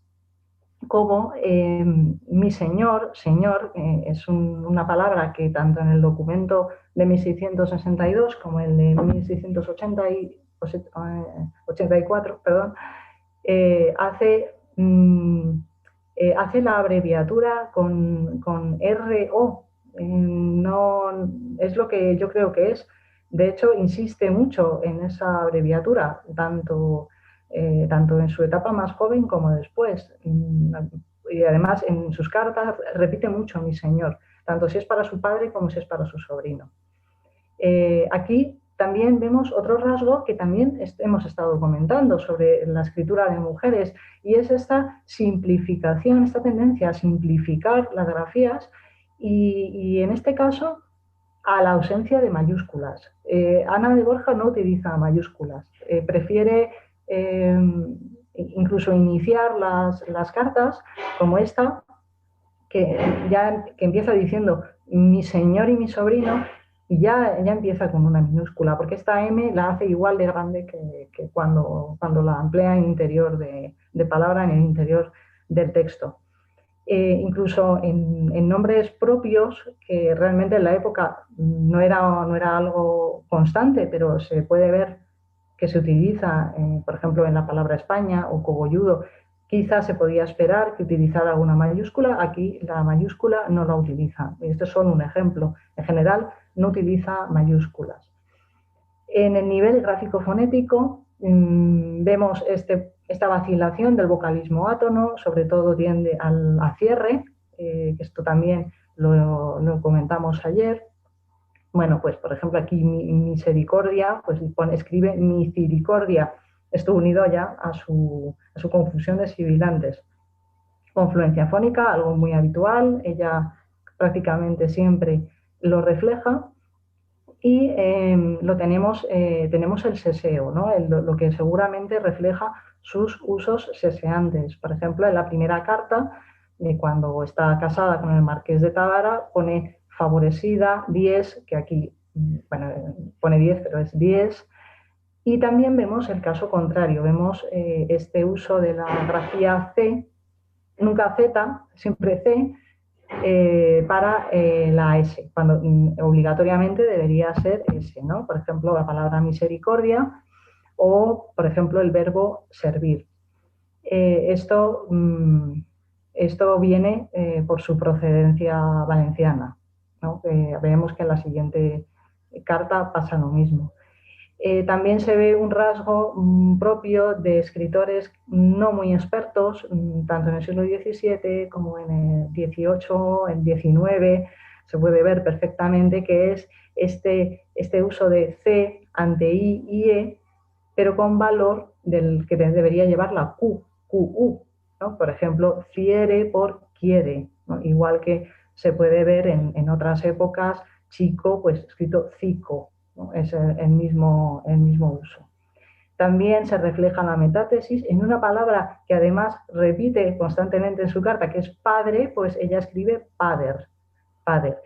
como mi señor es una palabra que tanto en el documento de 1662 como el de 1684, perdón, hace la abreviatura con RO. No es lo que yo creo que es. De hecho, insiste mucho en esa abreviatura, tanto en su etapa más joven como después. Y además en sus cartas repite mucho mi señor, tanto si es para su padre como si es para su sobrino. Aquí también vemos otro rasgo que también hemos estado comentando sobre la escritura de mujeres, y es esta simplificación, esta tendencia a simplificar las grafías y en este caso a la ausencia de mayúsculas. Ana de Borja no utiliza mayúsculas, prefiere incluso iniciar las cartas como esta, que empieza diciendo mi señor y mi sobrino, y ya empieza con una minúscula, porque esta M la hace igual de grande que cuando la emplea en interior de palabra, en el interior del texto. Incluso en nombres propios, que realmente en la época no era algo constante, pero se puede ver que se utiliza, por ejemplo, en la palabra España o cogolludo. Quizás se podía esperar que utilizara una mayúscula, aquí la mayúscula no la utiliza. Esto es solo un ejemplo. En general, no utiliza mayúsculas. En el nivel gráfico-fonético vemos esta vacilación del vocalismo átono, sobre todo tiende al cierre, que esto también lo comentamos ayer. Bueno, pues por ejemplo aquí misericordia, pues escribe misericordia, esto unido ya a su confusión de sibilantes. Confluencia fónica, algo muy habitual, ella prácticamente siempre lo refleja. Y tenemos el seseo, ¿no? Lo que seguramente refleja sus usos seseantes. Por ejemplo, en la primera carta, cuando está casada con el marqués de Tábara, pone favorecida, 10, que aquí, bueno, pone 10, pero es 10. Y también vemos el caso contrario, vemos este uso de la grafía C, nunca Z, siempre C, para la S, cuando obligatoriamente debería ser S, ¿no? Por ejemplo, la palabra misericordia o, por ejemplo, el verbo servir. Esto viene por su procedencia valenciana, ¿no? Vemos que en la siguiente carta pasa lo mismo. También se ve un rasgo propio de escritores no muy expertos, tanto en el siglo XVII como en el XVIII, en el XIX, se puede ver perfectamente que es este uso de C ante I y E, pero con valor del que debería llevar la Q, QU, ¿no? Por ejemplo, fiere por quiere, ¿no? Igual que se puede ver en otras épocas, chico, pues escrito cico, ¿no? Es el mismo uso. También se refleja la metátesis en una palabra que además repite constantemente en su carta, que es padre, pues ella escribe pader, pader.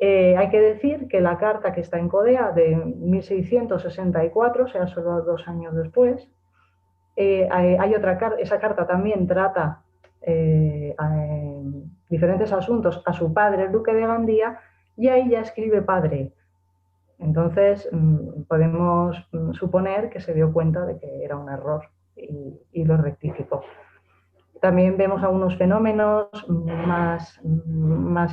Hay que decir que la carta que está en Codea de 1664, o sea, solo 2 años después, hay otra carta, esa carta también trata diferentes asuntos a su padre, el duque de Gandía, y ahí ya escribe padre. Entonces, podemos suponer que se dio cuenta de que era un error y lo rectificó. También vemos algunos fenómenos más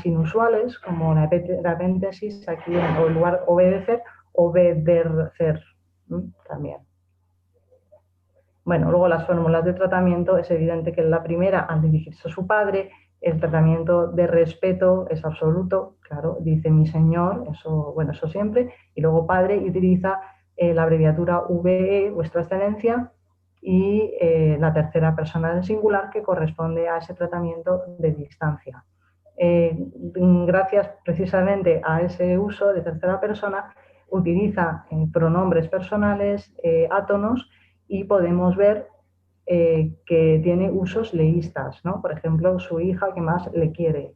inusuales, como la epéntesis, aquí en lugar obedecer, obedecer también. Bueno, luego las fórmulas de tratamiento, es evidente que la primera, al dirigirse a su padre, el tratamiento de respeto es absoluto, claro, dice mi señor, eso, bueno, eso siempre, y luego padre y utiliza la abreviatura VE, vuestra excelencia, y la tercera persona del singular que corresponde a ese tratamiento de distancia. Gracias precisamente a ese uso de tercera persona, utiliza pronombres personales, átonos, y podemos ver que tiene usos leístas, ¿no? Por ejemplo, su hija que más le quiere.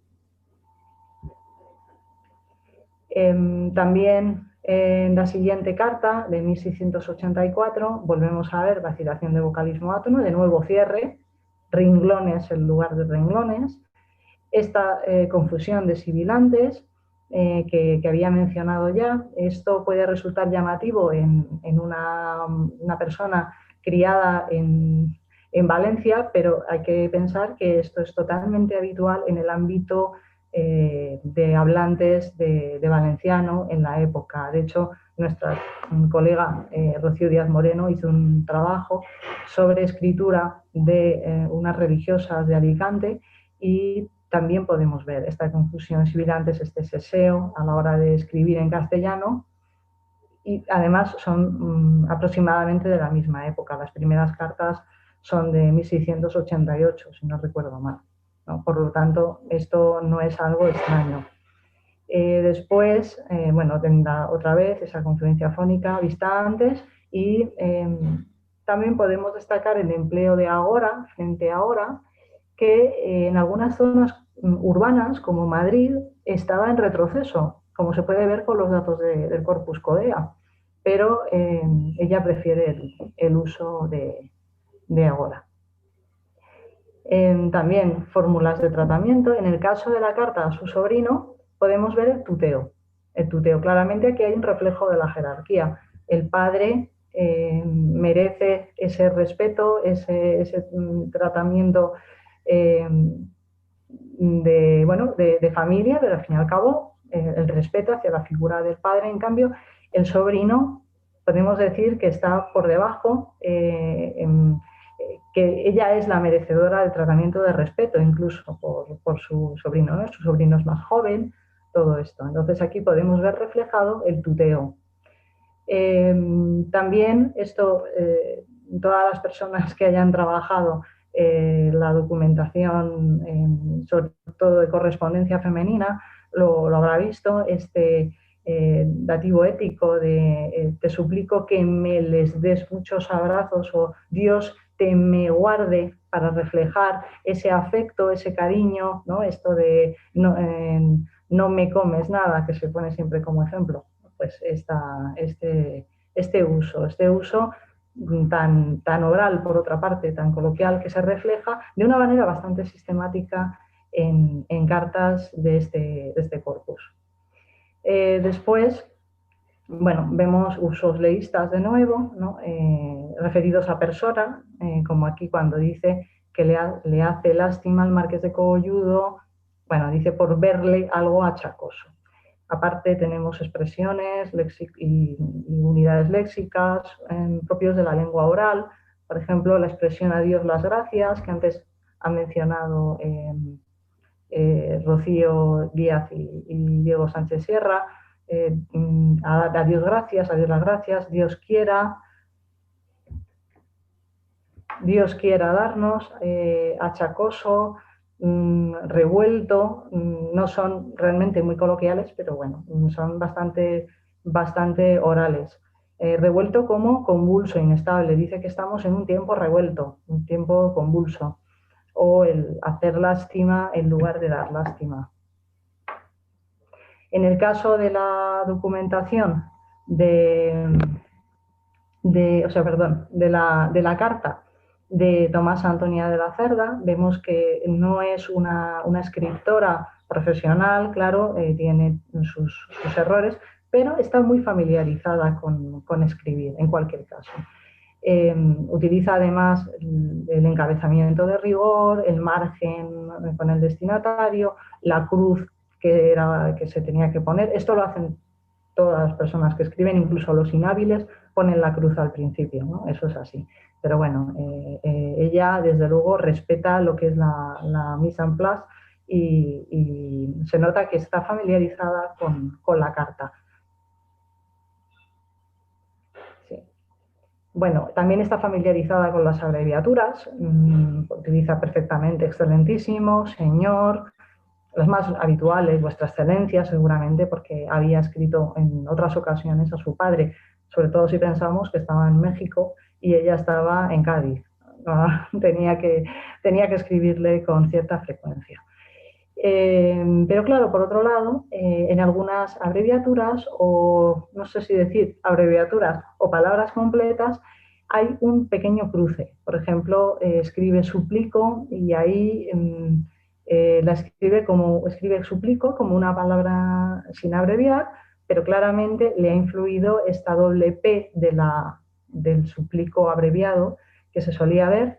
También en la siguiente carta, de 1684, volvemos a ver vacilación de vocalismo átono, de nuevo cierre, renglones en lugar de renglones, esta confusión de sibilantes que había mencionado ya. Esto puede resultar llamativo en una persona criada en Valencia, pero hay que pensar que esto es totalmente habitual en el ámbito de hablantes de valenciano en la época. De hecho, nuestra colega Rocío Díaz Moreno hizo un trabajo sobre escritura de unas religiosas de Alicante y también podemos ver esta confusión sibilantes, este seseo a la hora de escribir en castellano, y además son aproximadamente de la misma época. Las primeras cartas son de 1688, si no recuerdo mal, ¿no? Por lo tanto, esto no es algo extraño. Después, bueno, tendrá otra vez esa confluencia fónica vista antes, y también podemos destacar el empleo de agora frente a ahora, que en algunas zonas urbanas, como Madrid, estaba en retroceso, como se puede ver con los datos del Corpus Codea, pero ella prefiere el uso de agora. También fórmulas de tratamiento. En el caso de la carta a su sobrino, podemos ver el tuteo. El tuteo, claramente aquí hay un reflejo de la jerarquía. El padre merece ese respeto, ese tratamiento de familia, pero al fin y al cabo el respeto hacia la figura del padre. En cambio, el sobrino podemos decir que está por debajo, que ella es la merecedora del tratamiento de respeto, incluso por su sobrino, ¿no? Su sobrino es más joven, todo esto. Entonces aquí podemos ver reflejado el tuteo. También esto, todas las personas que hayan trabajado la documentación, sobre todo de correspondencia femenina, lo habrá visto, este dativo ético de te suplico que me les des muchos abrazos, o Dios te me guarde, para reflejar ese afecto, ese cariño, ¿no? Esto de no me comes nada, que se pone siempre como ejemplo. Pues este uso tan oral, por otra parte, tan coloquial, que se refleja de una manera bastante sistemática en cartas de este corpus. Después, bueno, vemos usos leístas de nuevo, ¿no? Referidos a persona, como aquí cuando dice que le hace lástima al marqués de Cogolludo, bueno, dice por verle algo achacoso. Aparte tenemos expresiones y unidades léxicas propios de la lengua oral, por ejemplo, la expresión a Dios las gracias, que antes ha mencionado Rocío Díaz y Diego Sánchez Sierra, a Dios gracias, a Dios las gracias, Dios quiera darnos, achacoso, revuelto, no son realmente muy coloquiales, pero bueno, son bastante orales. Revuelto como convulso, inestable, dice que estamos en un tiempo revuelto, un tiempo convulso, o el hacer lástima en lugar de dar lástima. En el caso de la documentación de la carta de Tomasa Antonia de la Cerda, vemos que no es una escritora profesional, claro, tiene sus errores, pero está muy familiarizada con escribir, en cualquier caso. Utiliza además el encabezamiento de rigor, el margen con el destinatario, la cruz que se tenía que poner. Esto lo hacen todas las personas que escriben, incluso los inhábiles ponen la cruz al principio, ¿no? Eso es así. Pero bueno, ella desde luego respeta lo que es la mise en place y se nota que está familiarizada con la carta. Sí. Bueno, también está familiarizada con las abreviaturas, utiliza perfectamente excelentísimo, señor, las más habituales, vuestra excelencia seguramente, porque había escrito en otras ocasiones a su padre, sobre todo si pensamos que estaba en México y ella estaba en Cádiz. Tenía que escribirle con cierta frecuencia. Pero claro, por otro lado, en algunas abreviaturas, o no sé si decir abreviaturas o palabras completas, hay un pequeño cruce. Por ejemplo, escribe suplico y ahí la escribe suplico como una palabra sin abreviar, pero claramente le ha influido esta doble P del suplico abreviado que se solía ver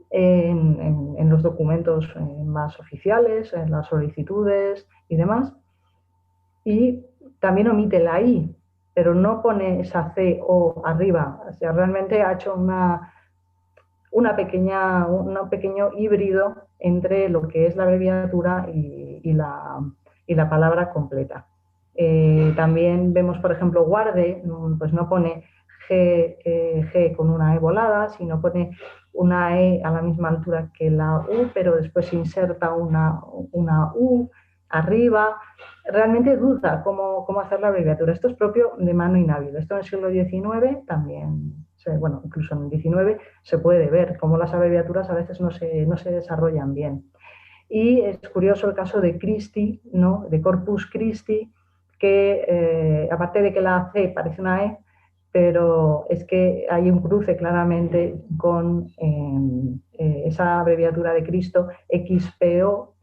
en los documentos más oficiales, en las solicitudes y demás. Y también omite la I, pero no pone esa C o arriba. O sea, realmente ha hecho un pequeño híbrido entre lo que es la abreviatura y la palabra completa. También vemos, por ejemplo, guarde, pues no pone G con una E volada, sino pone una E a la misma altura que la U, pero después inserta una U arriba. Realmente duda cómo hacer la abreviatura. Esto es propio de mano inhábil. Esto en el siglo XIX también, bueno, incluso en el XIX se puede ver cómo las abreviaturas a veces no se desarrollan bien. Y es curioso el caso de Christi, ¿no? De Corpus Christi, que aparte de que la C parece una E, pero es que hay un cruce claramente con esa abreviatura de Cristo, XPO,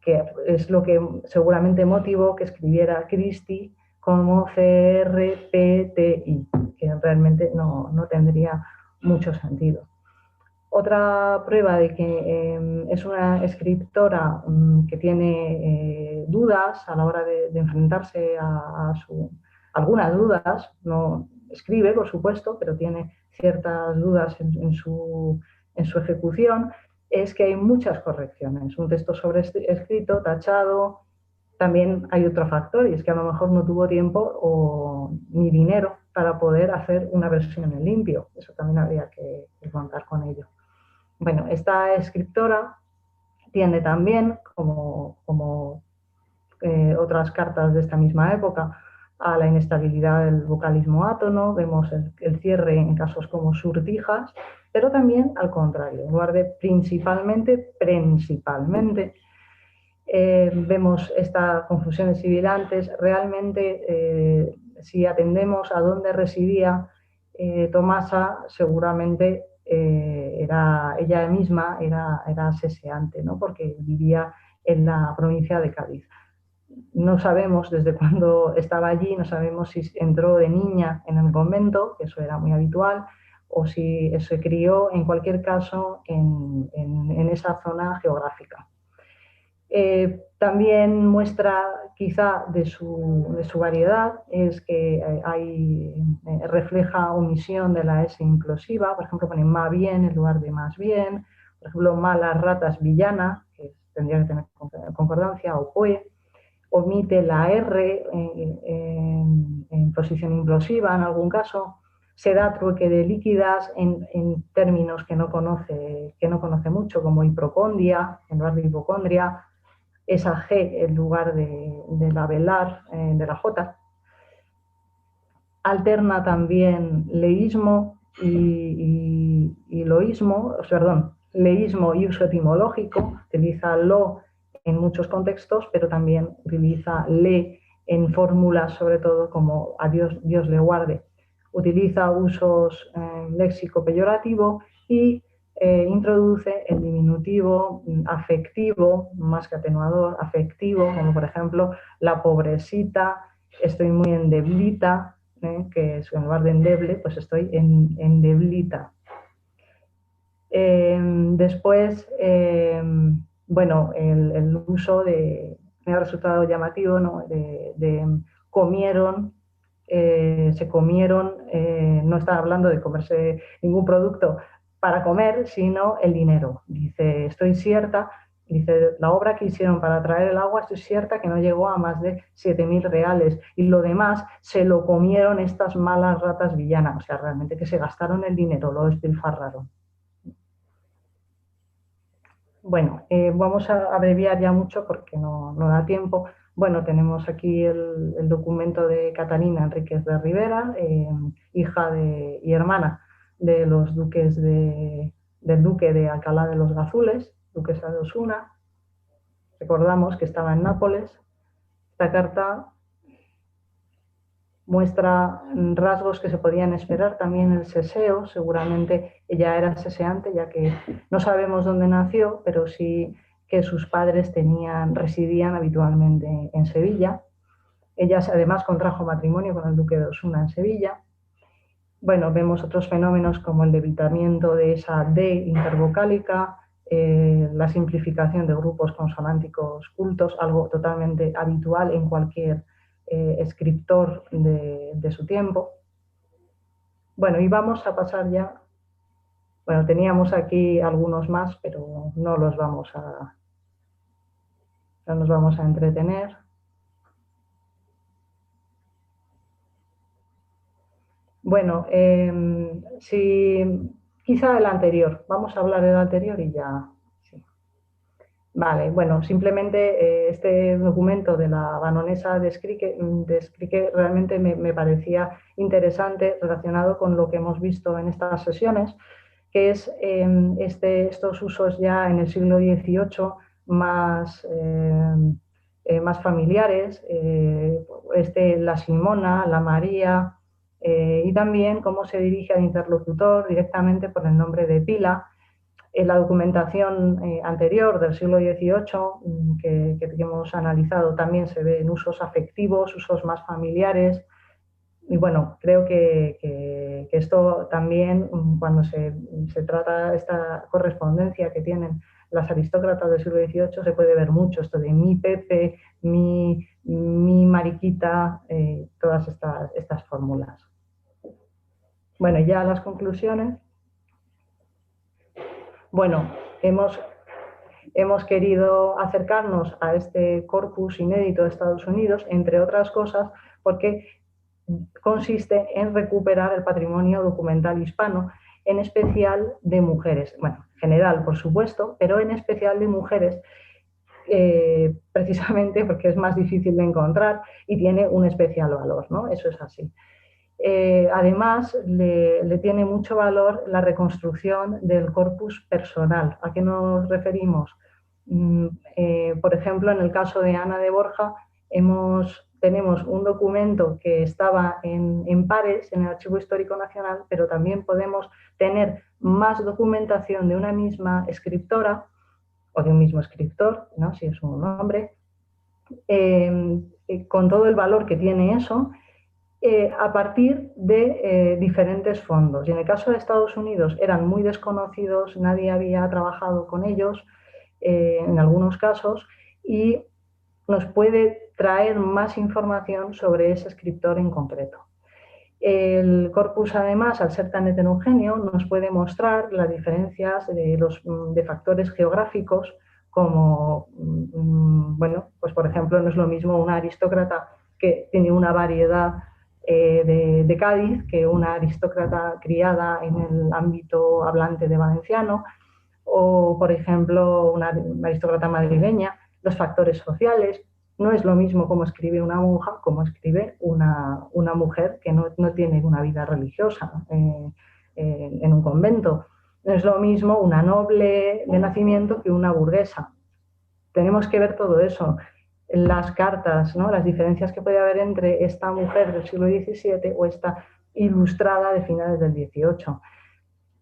que es lo que seguramente motivó que escribiera Christi como CRPTI, que realmente no tendría mucho sentido. Otra prueba de que es una escritora que tiene dudas a la hora de enfrentarse a algunas dudas, no escribe, por supuesto, pero tiene ciertas dudas en su ejecución, es que hay muchas correcciones. Un texto sobrescrito, tachado. También hay otro factor, y es que a lo mejor no tuvo tiempo ni dinero para poder hacer una versión en limpio. Eso también habría que contar con ello. Bueno, esta escritora tiende también, como otras cartas de esta misma época, a la inestabilidad del vocalismo átono. Vemos el cierre en casos como surtijas, pero también al contrario, en lugar de principalmente. Vemos estas confusiones sibilantes. Realmente, si atendemos a dónde residía Tomasa, seguramente ella misma era seseante, ¿no? Porque vivía en la provincia de Cádiz. No sabemos desde cuándo estaba allí, no sabemos si entró de niña en el convento, que eso era muy habitual, o si se crió, en cualquier caso, en esa zona geográfica. También muestra quizá de su variedad es que refleja omisión de la S implosiva, por ejemplo pone más bien en lugar de más bien, por ejemplo malas ratas villana, que tendría que tener concordancia, o pue, omite la R en posición implosiva en algún caso, se da trueque de líquidas en términos que no conoce mucho, como hipocondia en lugar de hipocondria, esa G en lugar de la velar, de la J. Alterna también leísmo y loísmo, perdón, leísmo y uso etimológico, utiliza lo en muchos contextos, pero también utiliza le en fórmulas, sobre todo como a Dios le guarde. Utiliza usos léxico peyorativo y introduce el diminutivo afectivo, más que atenuador, afectivo, como por ejemplo la pobrecita, estoy muy endeblita, que es en lugar de endeble, pues estoy endeblita. Después, bueno, el uso me ha resultado llamativo, ¿no? de comieron, se comieron, no está hablando de comerse ningún producto para comer, sino el dinero. Dice, estoy cierta, dice, la obra que hicieron para traer el agua, estoy cierta que no llegó a más de 7.000 reales y lo demás se lo comieron estas malas ratas villanas, o sea, realmente que se gastaron el dinero, lo despilfarraron. Bueno, vamos a abreviar ya mucho porque no da tiempo. Bueno, tenemos aquí el documento de Catalina Enríquez de Rivera, hija y hermana de los duques del duque de Alcalá de los Gazules, duquesa de Osuna. Recordamos que estaba en Nápoles. Esta carta muestra rasgos que se podían esperar también el seseo. Seguramente ella era seseante, ya que no sabemos dónde nació, pero sí que sus padres residían habitualmente en Sevilla. Ella además contrajo matrimonio con el duque de Osuna en Sevilla. Bueno, vemos otros fenómenos como el debilitamiento de esa D intervocálica, la simplificación de grupos consonánticos cultos, algo totalmente habitual en cualquier escritor de su tiempo. Bueno, y vamos a pasar ya. Bueno, teníamos aquí algunos más, pero no nos vamos a entretener. Bueno, quizá el anterior. Vamos a hablar del anterior y ya. Sí. Vale, bueno, simplemente este documento de la baronesa de Escrique realmente me parecía interesante relacionado con lo que hemos visto en estas sesiones, que es estos usos ya en el siglo XVIII más familiares, la Simona, la María, y también cómo se dirige al interlocutor directamente por el nombre de pila. En la documentación anterior del siglo XVIII que hemos analizado también se ven usos afectivos, usos más familiares. Y bueno, creo que esto también, cuando se trata esta correspondencia que tienen las aristócratas del siglo XVIII, se puede ver mucho esto de mi Pepe, mi Mariquita, todas estas fórmulas. Bueno, ya las conclusiones. Bueno, hemos querido acercarnos a este corpus inédito de Estados Unidos, entre otras cosas, porque consiste en recuperar el patrimonio documental hispano, en especial de mujeres. Bueno, en general, por supuesto, pero en especial de mujeres, precisamente porque es más difícil de encontrar y tiene un especial valor, ¿no? Eso es así. Además, le tiene mucho valor la reconstrucción del corpus personal. ¿A qué nos referimos? Por ejemplo, en el caso de Ana de Borja, hemos tenemos un documento que estaba en pares en el Archivo Histórico Nacional, pero también podemos tener más documentación de una misma escritora o de un mismo escritor, ¿no? Si es un hombre, con todo el valor que tiene eso, a partir de diferentes fondos. Y en el caso de Estados Unidos eran muy desconocidos, nadie había trabajado con ellos en algunos casos, y nos puede traer más información sobre ese escritor en concreto. El corpus, además, al ser tan heterogéneo, nos puede mostrar las diferencias de factores geográficos, como, bueno, pues por ejemplo, no es lo mismo una aristócrata que tiene una variedad de Cádiz que una aristócrata criada en el ámbito hablante de valenciano, o, por ejemplo, una aristócrata madrileña, los factores sociales. No es lo mismo cómo escribe una monja como escribe una mujer que no tiene una vida religiosa en un convento. No es lo mismo una noble de nacimiento que una burguesa. Tenemos que ver todo eso. Las cartas, ¿no? Las diferencias que puede haber entre esta mujer del siglo XVII o esta ilustrada de finales del XVIII.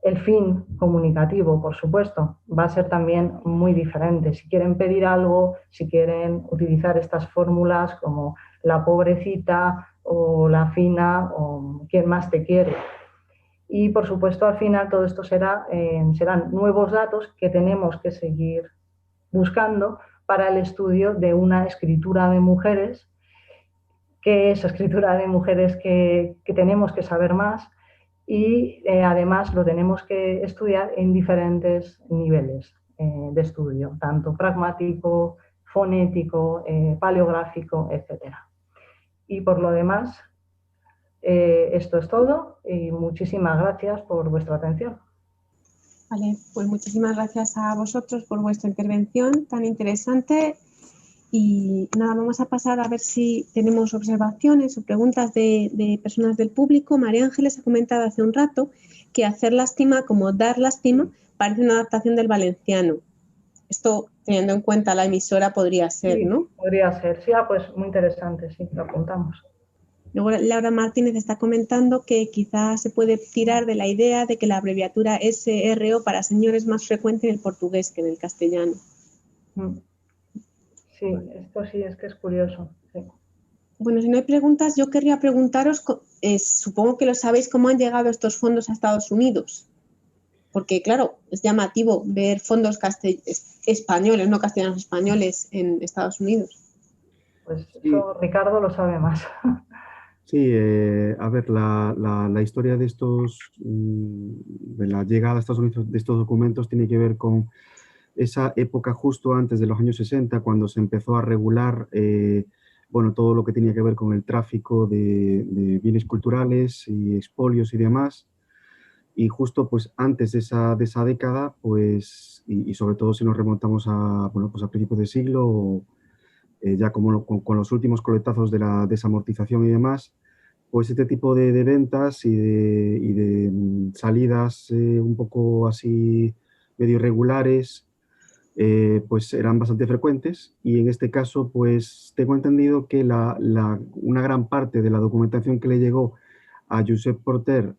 El fin comunicativo, por supuesto, va a ser también muy diferente. Si quieren pedir algo, si quieren utilizar estas fórmulas como la pobrecita o la fina o quién más te quiere. Y, por supuesto, al final todo esto serán nuevos datos que tenemos que seguir buscando para el estudio de una escritura de mujeres, que es escritura de mujeres que tenemos que saber más, y además lo tenemos que estudiar en diferentes niveles de estudio, tanto pragmático, fonético, paleográfico, etc. Y por lo demás, esto es todo y muchísimas gracias por vuestra atención. Vale, pues muchísimas gracias a vosotros por vuestra intervención tan interesante. Y nada, vamos a pasar a ver si tenemos observaciones o preguntas de personas del público. María Ángeles ha comentado hace un rato que hacer lástima como dar lástima parece una adaptación del valenciano. Esto, teniendo en cuenta la emisora, podría ser, sí, ¿no? Podría ser, sí, pues muy interesante, sí, lo apuntamos. Luego Laura Martínez está comentando que quizás se puede tirar de la idea de que la abreviatura SRO para señor es más frecuente en el portugués que en el castellano. Sí, esto sí es que es curioso. Sí. Bueno, si no hay preguntas, yo querría preguntaros, supongo que lo sabéis, cómo han llegado estos fondos a Estados Unidos. Porque, claro, es llamativo ver fondos españoles, no castellanos españoles, en Estados Unidos. Pues eso Ricardo lo sabe más. Sí, a ver, la historia de de la llegada a Estados Unidos de estos documentos tiene que ver con esa época justo antes de los años 60, cuando se empezó a regular bueno, todo lo que tenía que ver con el tráfico de bienes culturales y expolios y demás. Y justo pues antes de esa década, pues, y sobre todo si nos remontamos a, bueno, pues a principios de siglo, ya como con los últimos coletazos de la desamortización y demás, pues este tipo de ventas y de salidas un poco así medio irregulares, pues eran bastante frecuentes, y en este caso pues tengo entendido que una gran parte de la documentación que le llegó a Josep Porter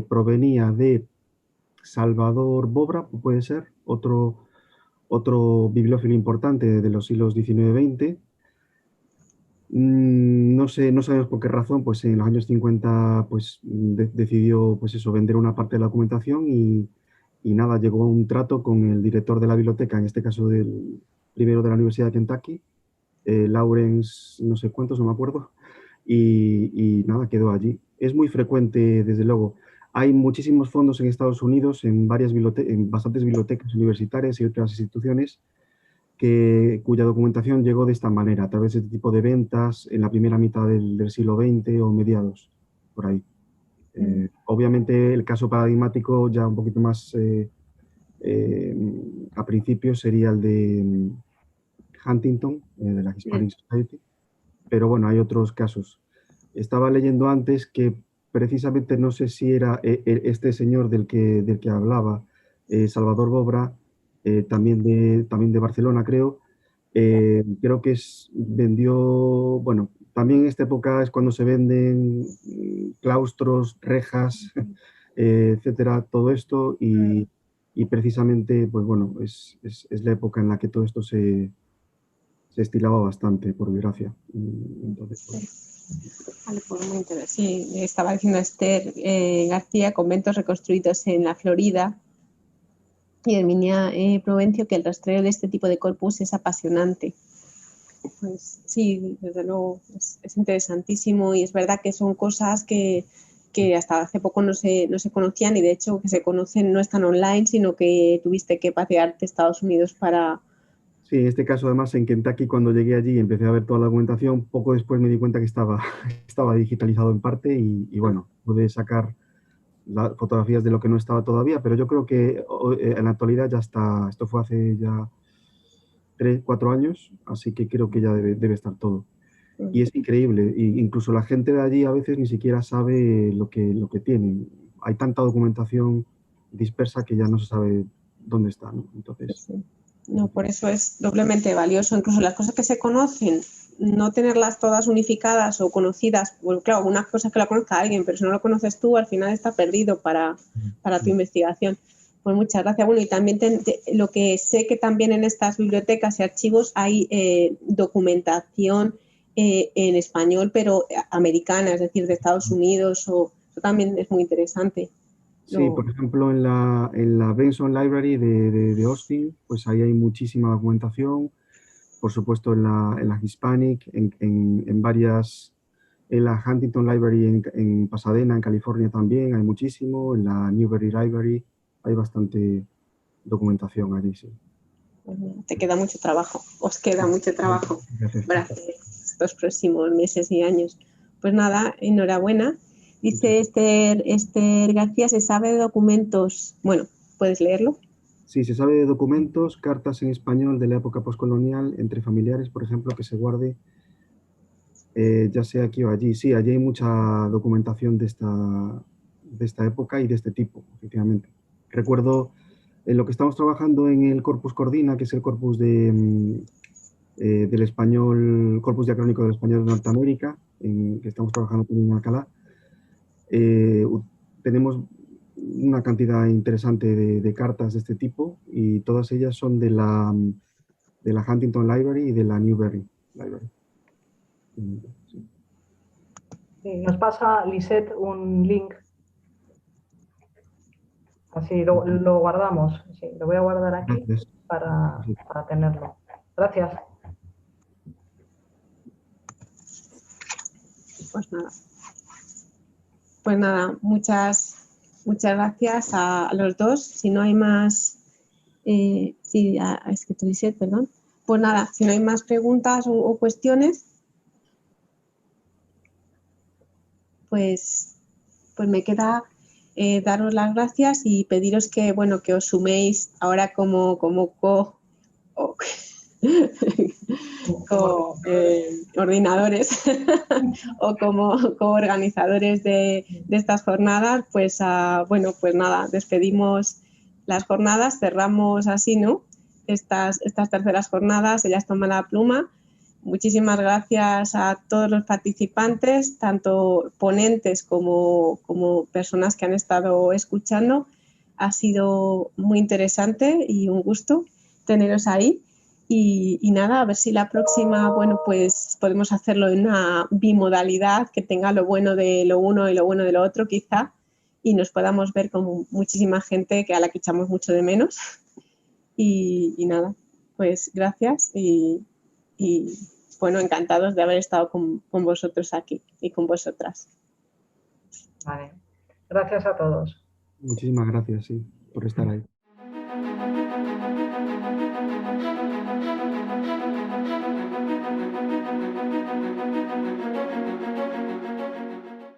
provenía de Salvador Bobra, puede ser, otro bibliófilo importante de los siglos XIX-XX. No sé, no sabemos por qué razón, pues en los años 50 pues, decidió pues eso, vender una parte de la documentación y nada, llegó a un trato con el director de la biblioteca, en este caso primero de la Universidad de Kentucky, Lawrence, no sé cuántos, no me acuerdo, y nada, quedó allí. Es muy frecuente, desde luego. Hay muchísimos fondos en Estados Unidos, en bastantes bibliotecas universitarias y otras instituciones, cuya documentación llegó de esta manera, a través de este tipo de ventas en la primera mitad del siglo XX o mediados, por ahí. Obviamente el caso paradigmático ya un poquito más a principio sería el de Huntington, de la Hispanic Society, pero bueno, hay otros casos. Estaba leyendo antes que precisamente, no sé si era este señor del que hablaba, Salvador Bobra, también de Barcelona, creo que vendió, bueno, También en esta época es cuando se venden claustros, rejas, etcétera, todo esto y precisamente, pues bueno, es la época en la que todo esto se estilaba bastante, por desgracia. Entonces, pues, Vale, pues muy interesante. Sí, estaba diciendo Esther García, conventos reconstruidos en la Florida, y Herminia Provencio, que el rastreo de este tipo de corpus es apasionante. Pues sí, desde luego es interesantísimo y es verdad que son cosas que hasta hace poco no se conocían y de hecho que se conocen no están online, sino que tuviste que pasearte a Estados Unidos para... sí, en este caso además en Kentucky cuando llegué allí y empecé a ver toda la documentación, poco después me di cuenta que estaba, estaba digitalizado en parte y bueno, pude sacar las fotografías de lo que no estaba todavía, pero yo creo que en la actualidad ya está, esto fue hace ya 3, 4 años, así que creo que ya debe estar todo. Y es increíble, y incluso la gente de allí a veces ni siquiera sabe lo que tienen. Hay tanta documentación dispersa que ya no se sabe dónde está, ¿no? Entonces, Sí. No, por eso es doblemente valioso. Incluso las cosas que se conocen, no tenerlas todas unificadas o conocidas. Bueno, claro, una cosa es que la conozca alguien, pero si no lo conoces tú, al final está perdido para tu investigación. Pues muchas gracias. Bueno, y también lo que sé que también en estas bibliotecas y archivos hay documentación en español, pero americana, es decir, de Estados Unidos, o eso también es muy interesante. sí, por ejemplo, en la Benson Library de Austin, pues ahí hay muchísima documentación. Por supuesto, en la Hispanic, en varias, en la Huntington Library en Pasadena, en California también hay muchísimo. En la Newberry Library hay bastante documentación allí, sí. Te queda mucho trabajo, os queda mucho trabajo Gracias. para hacer estos próximos meses y años. Pues nada, enhorabuena. Dice Esther García, ¿se sabe de documentos? Bueno, ¿puedes leerlo? Sí, se sabe de documentos, cartas en español de la época postcolonial entre familiares, por ejemplo, que se guarde ya sea aquí o allí. Sí, allí hay mucha documentación de esta época y de este tipo, efectivamente. Recuerdo en lo que estamos trabajando en el Corpus Cordina, que es el corpus del español, corpus diacrónico del español de Norteamérica, que estamos trabajando en Alcalá. Tenemos una cantidad interesante de cartas de este tipo y todas ellas son de la Huntington Library y de la Newberry Library. Sí. Sí, nos pasa Lisette un link, así lo guardamos. Sí, lo voy a guardar aquí para tenerlo. Gracias. Pues nada, muchas gracias a los dos. Si no hay más, sí, es que tú dices, perdón. Pues nada, si no hay más preguntas o cuestiones, pues me queda daros las gracias y pediros que, bueno, que os suméis ahora como coordinadores o como organizadores de estas jornadas, pues bueno, pues nada, despedimos las jornadas, cerramos así, ¿no? Estas terceras jornadas, ellas toman la pluma. Muchísimas gracias a todos los participantes, tanto ponentes como personas que han estado escuchando. Ha sido muy interesante y un gusto teneros ahí. Y nada, a ver si la próxima, bueno, pues podemos hacerlo en una bimodalidad que tenga lo bueno de lo uno y lo bueno de lo otro, quizá, y nos podamos ver con muchísima gente a la que echamos mucho de menos. Y nada, pues gracias y bueno, encantados de haber estado con vosotros aquí y con vosotras. Vale. Gracias a todos. Muchísimas gracias, sí, por estar ahí.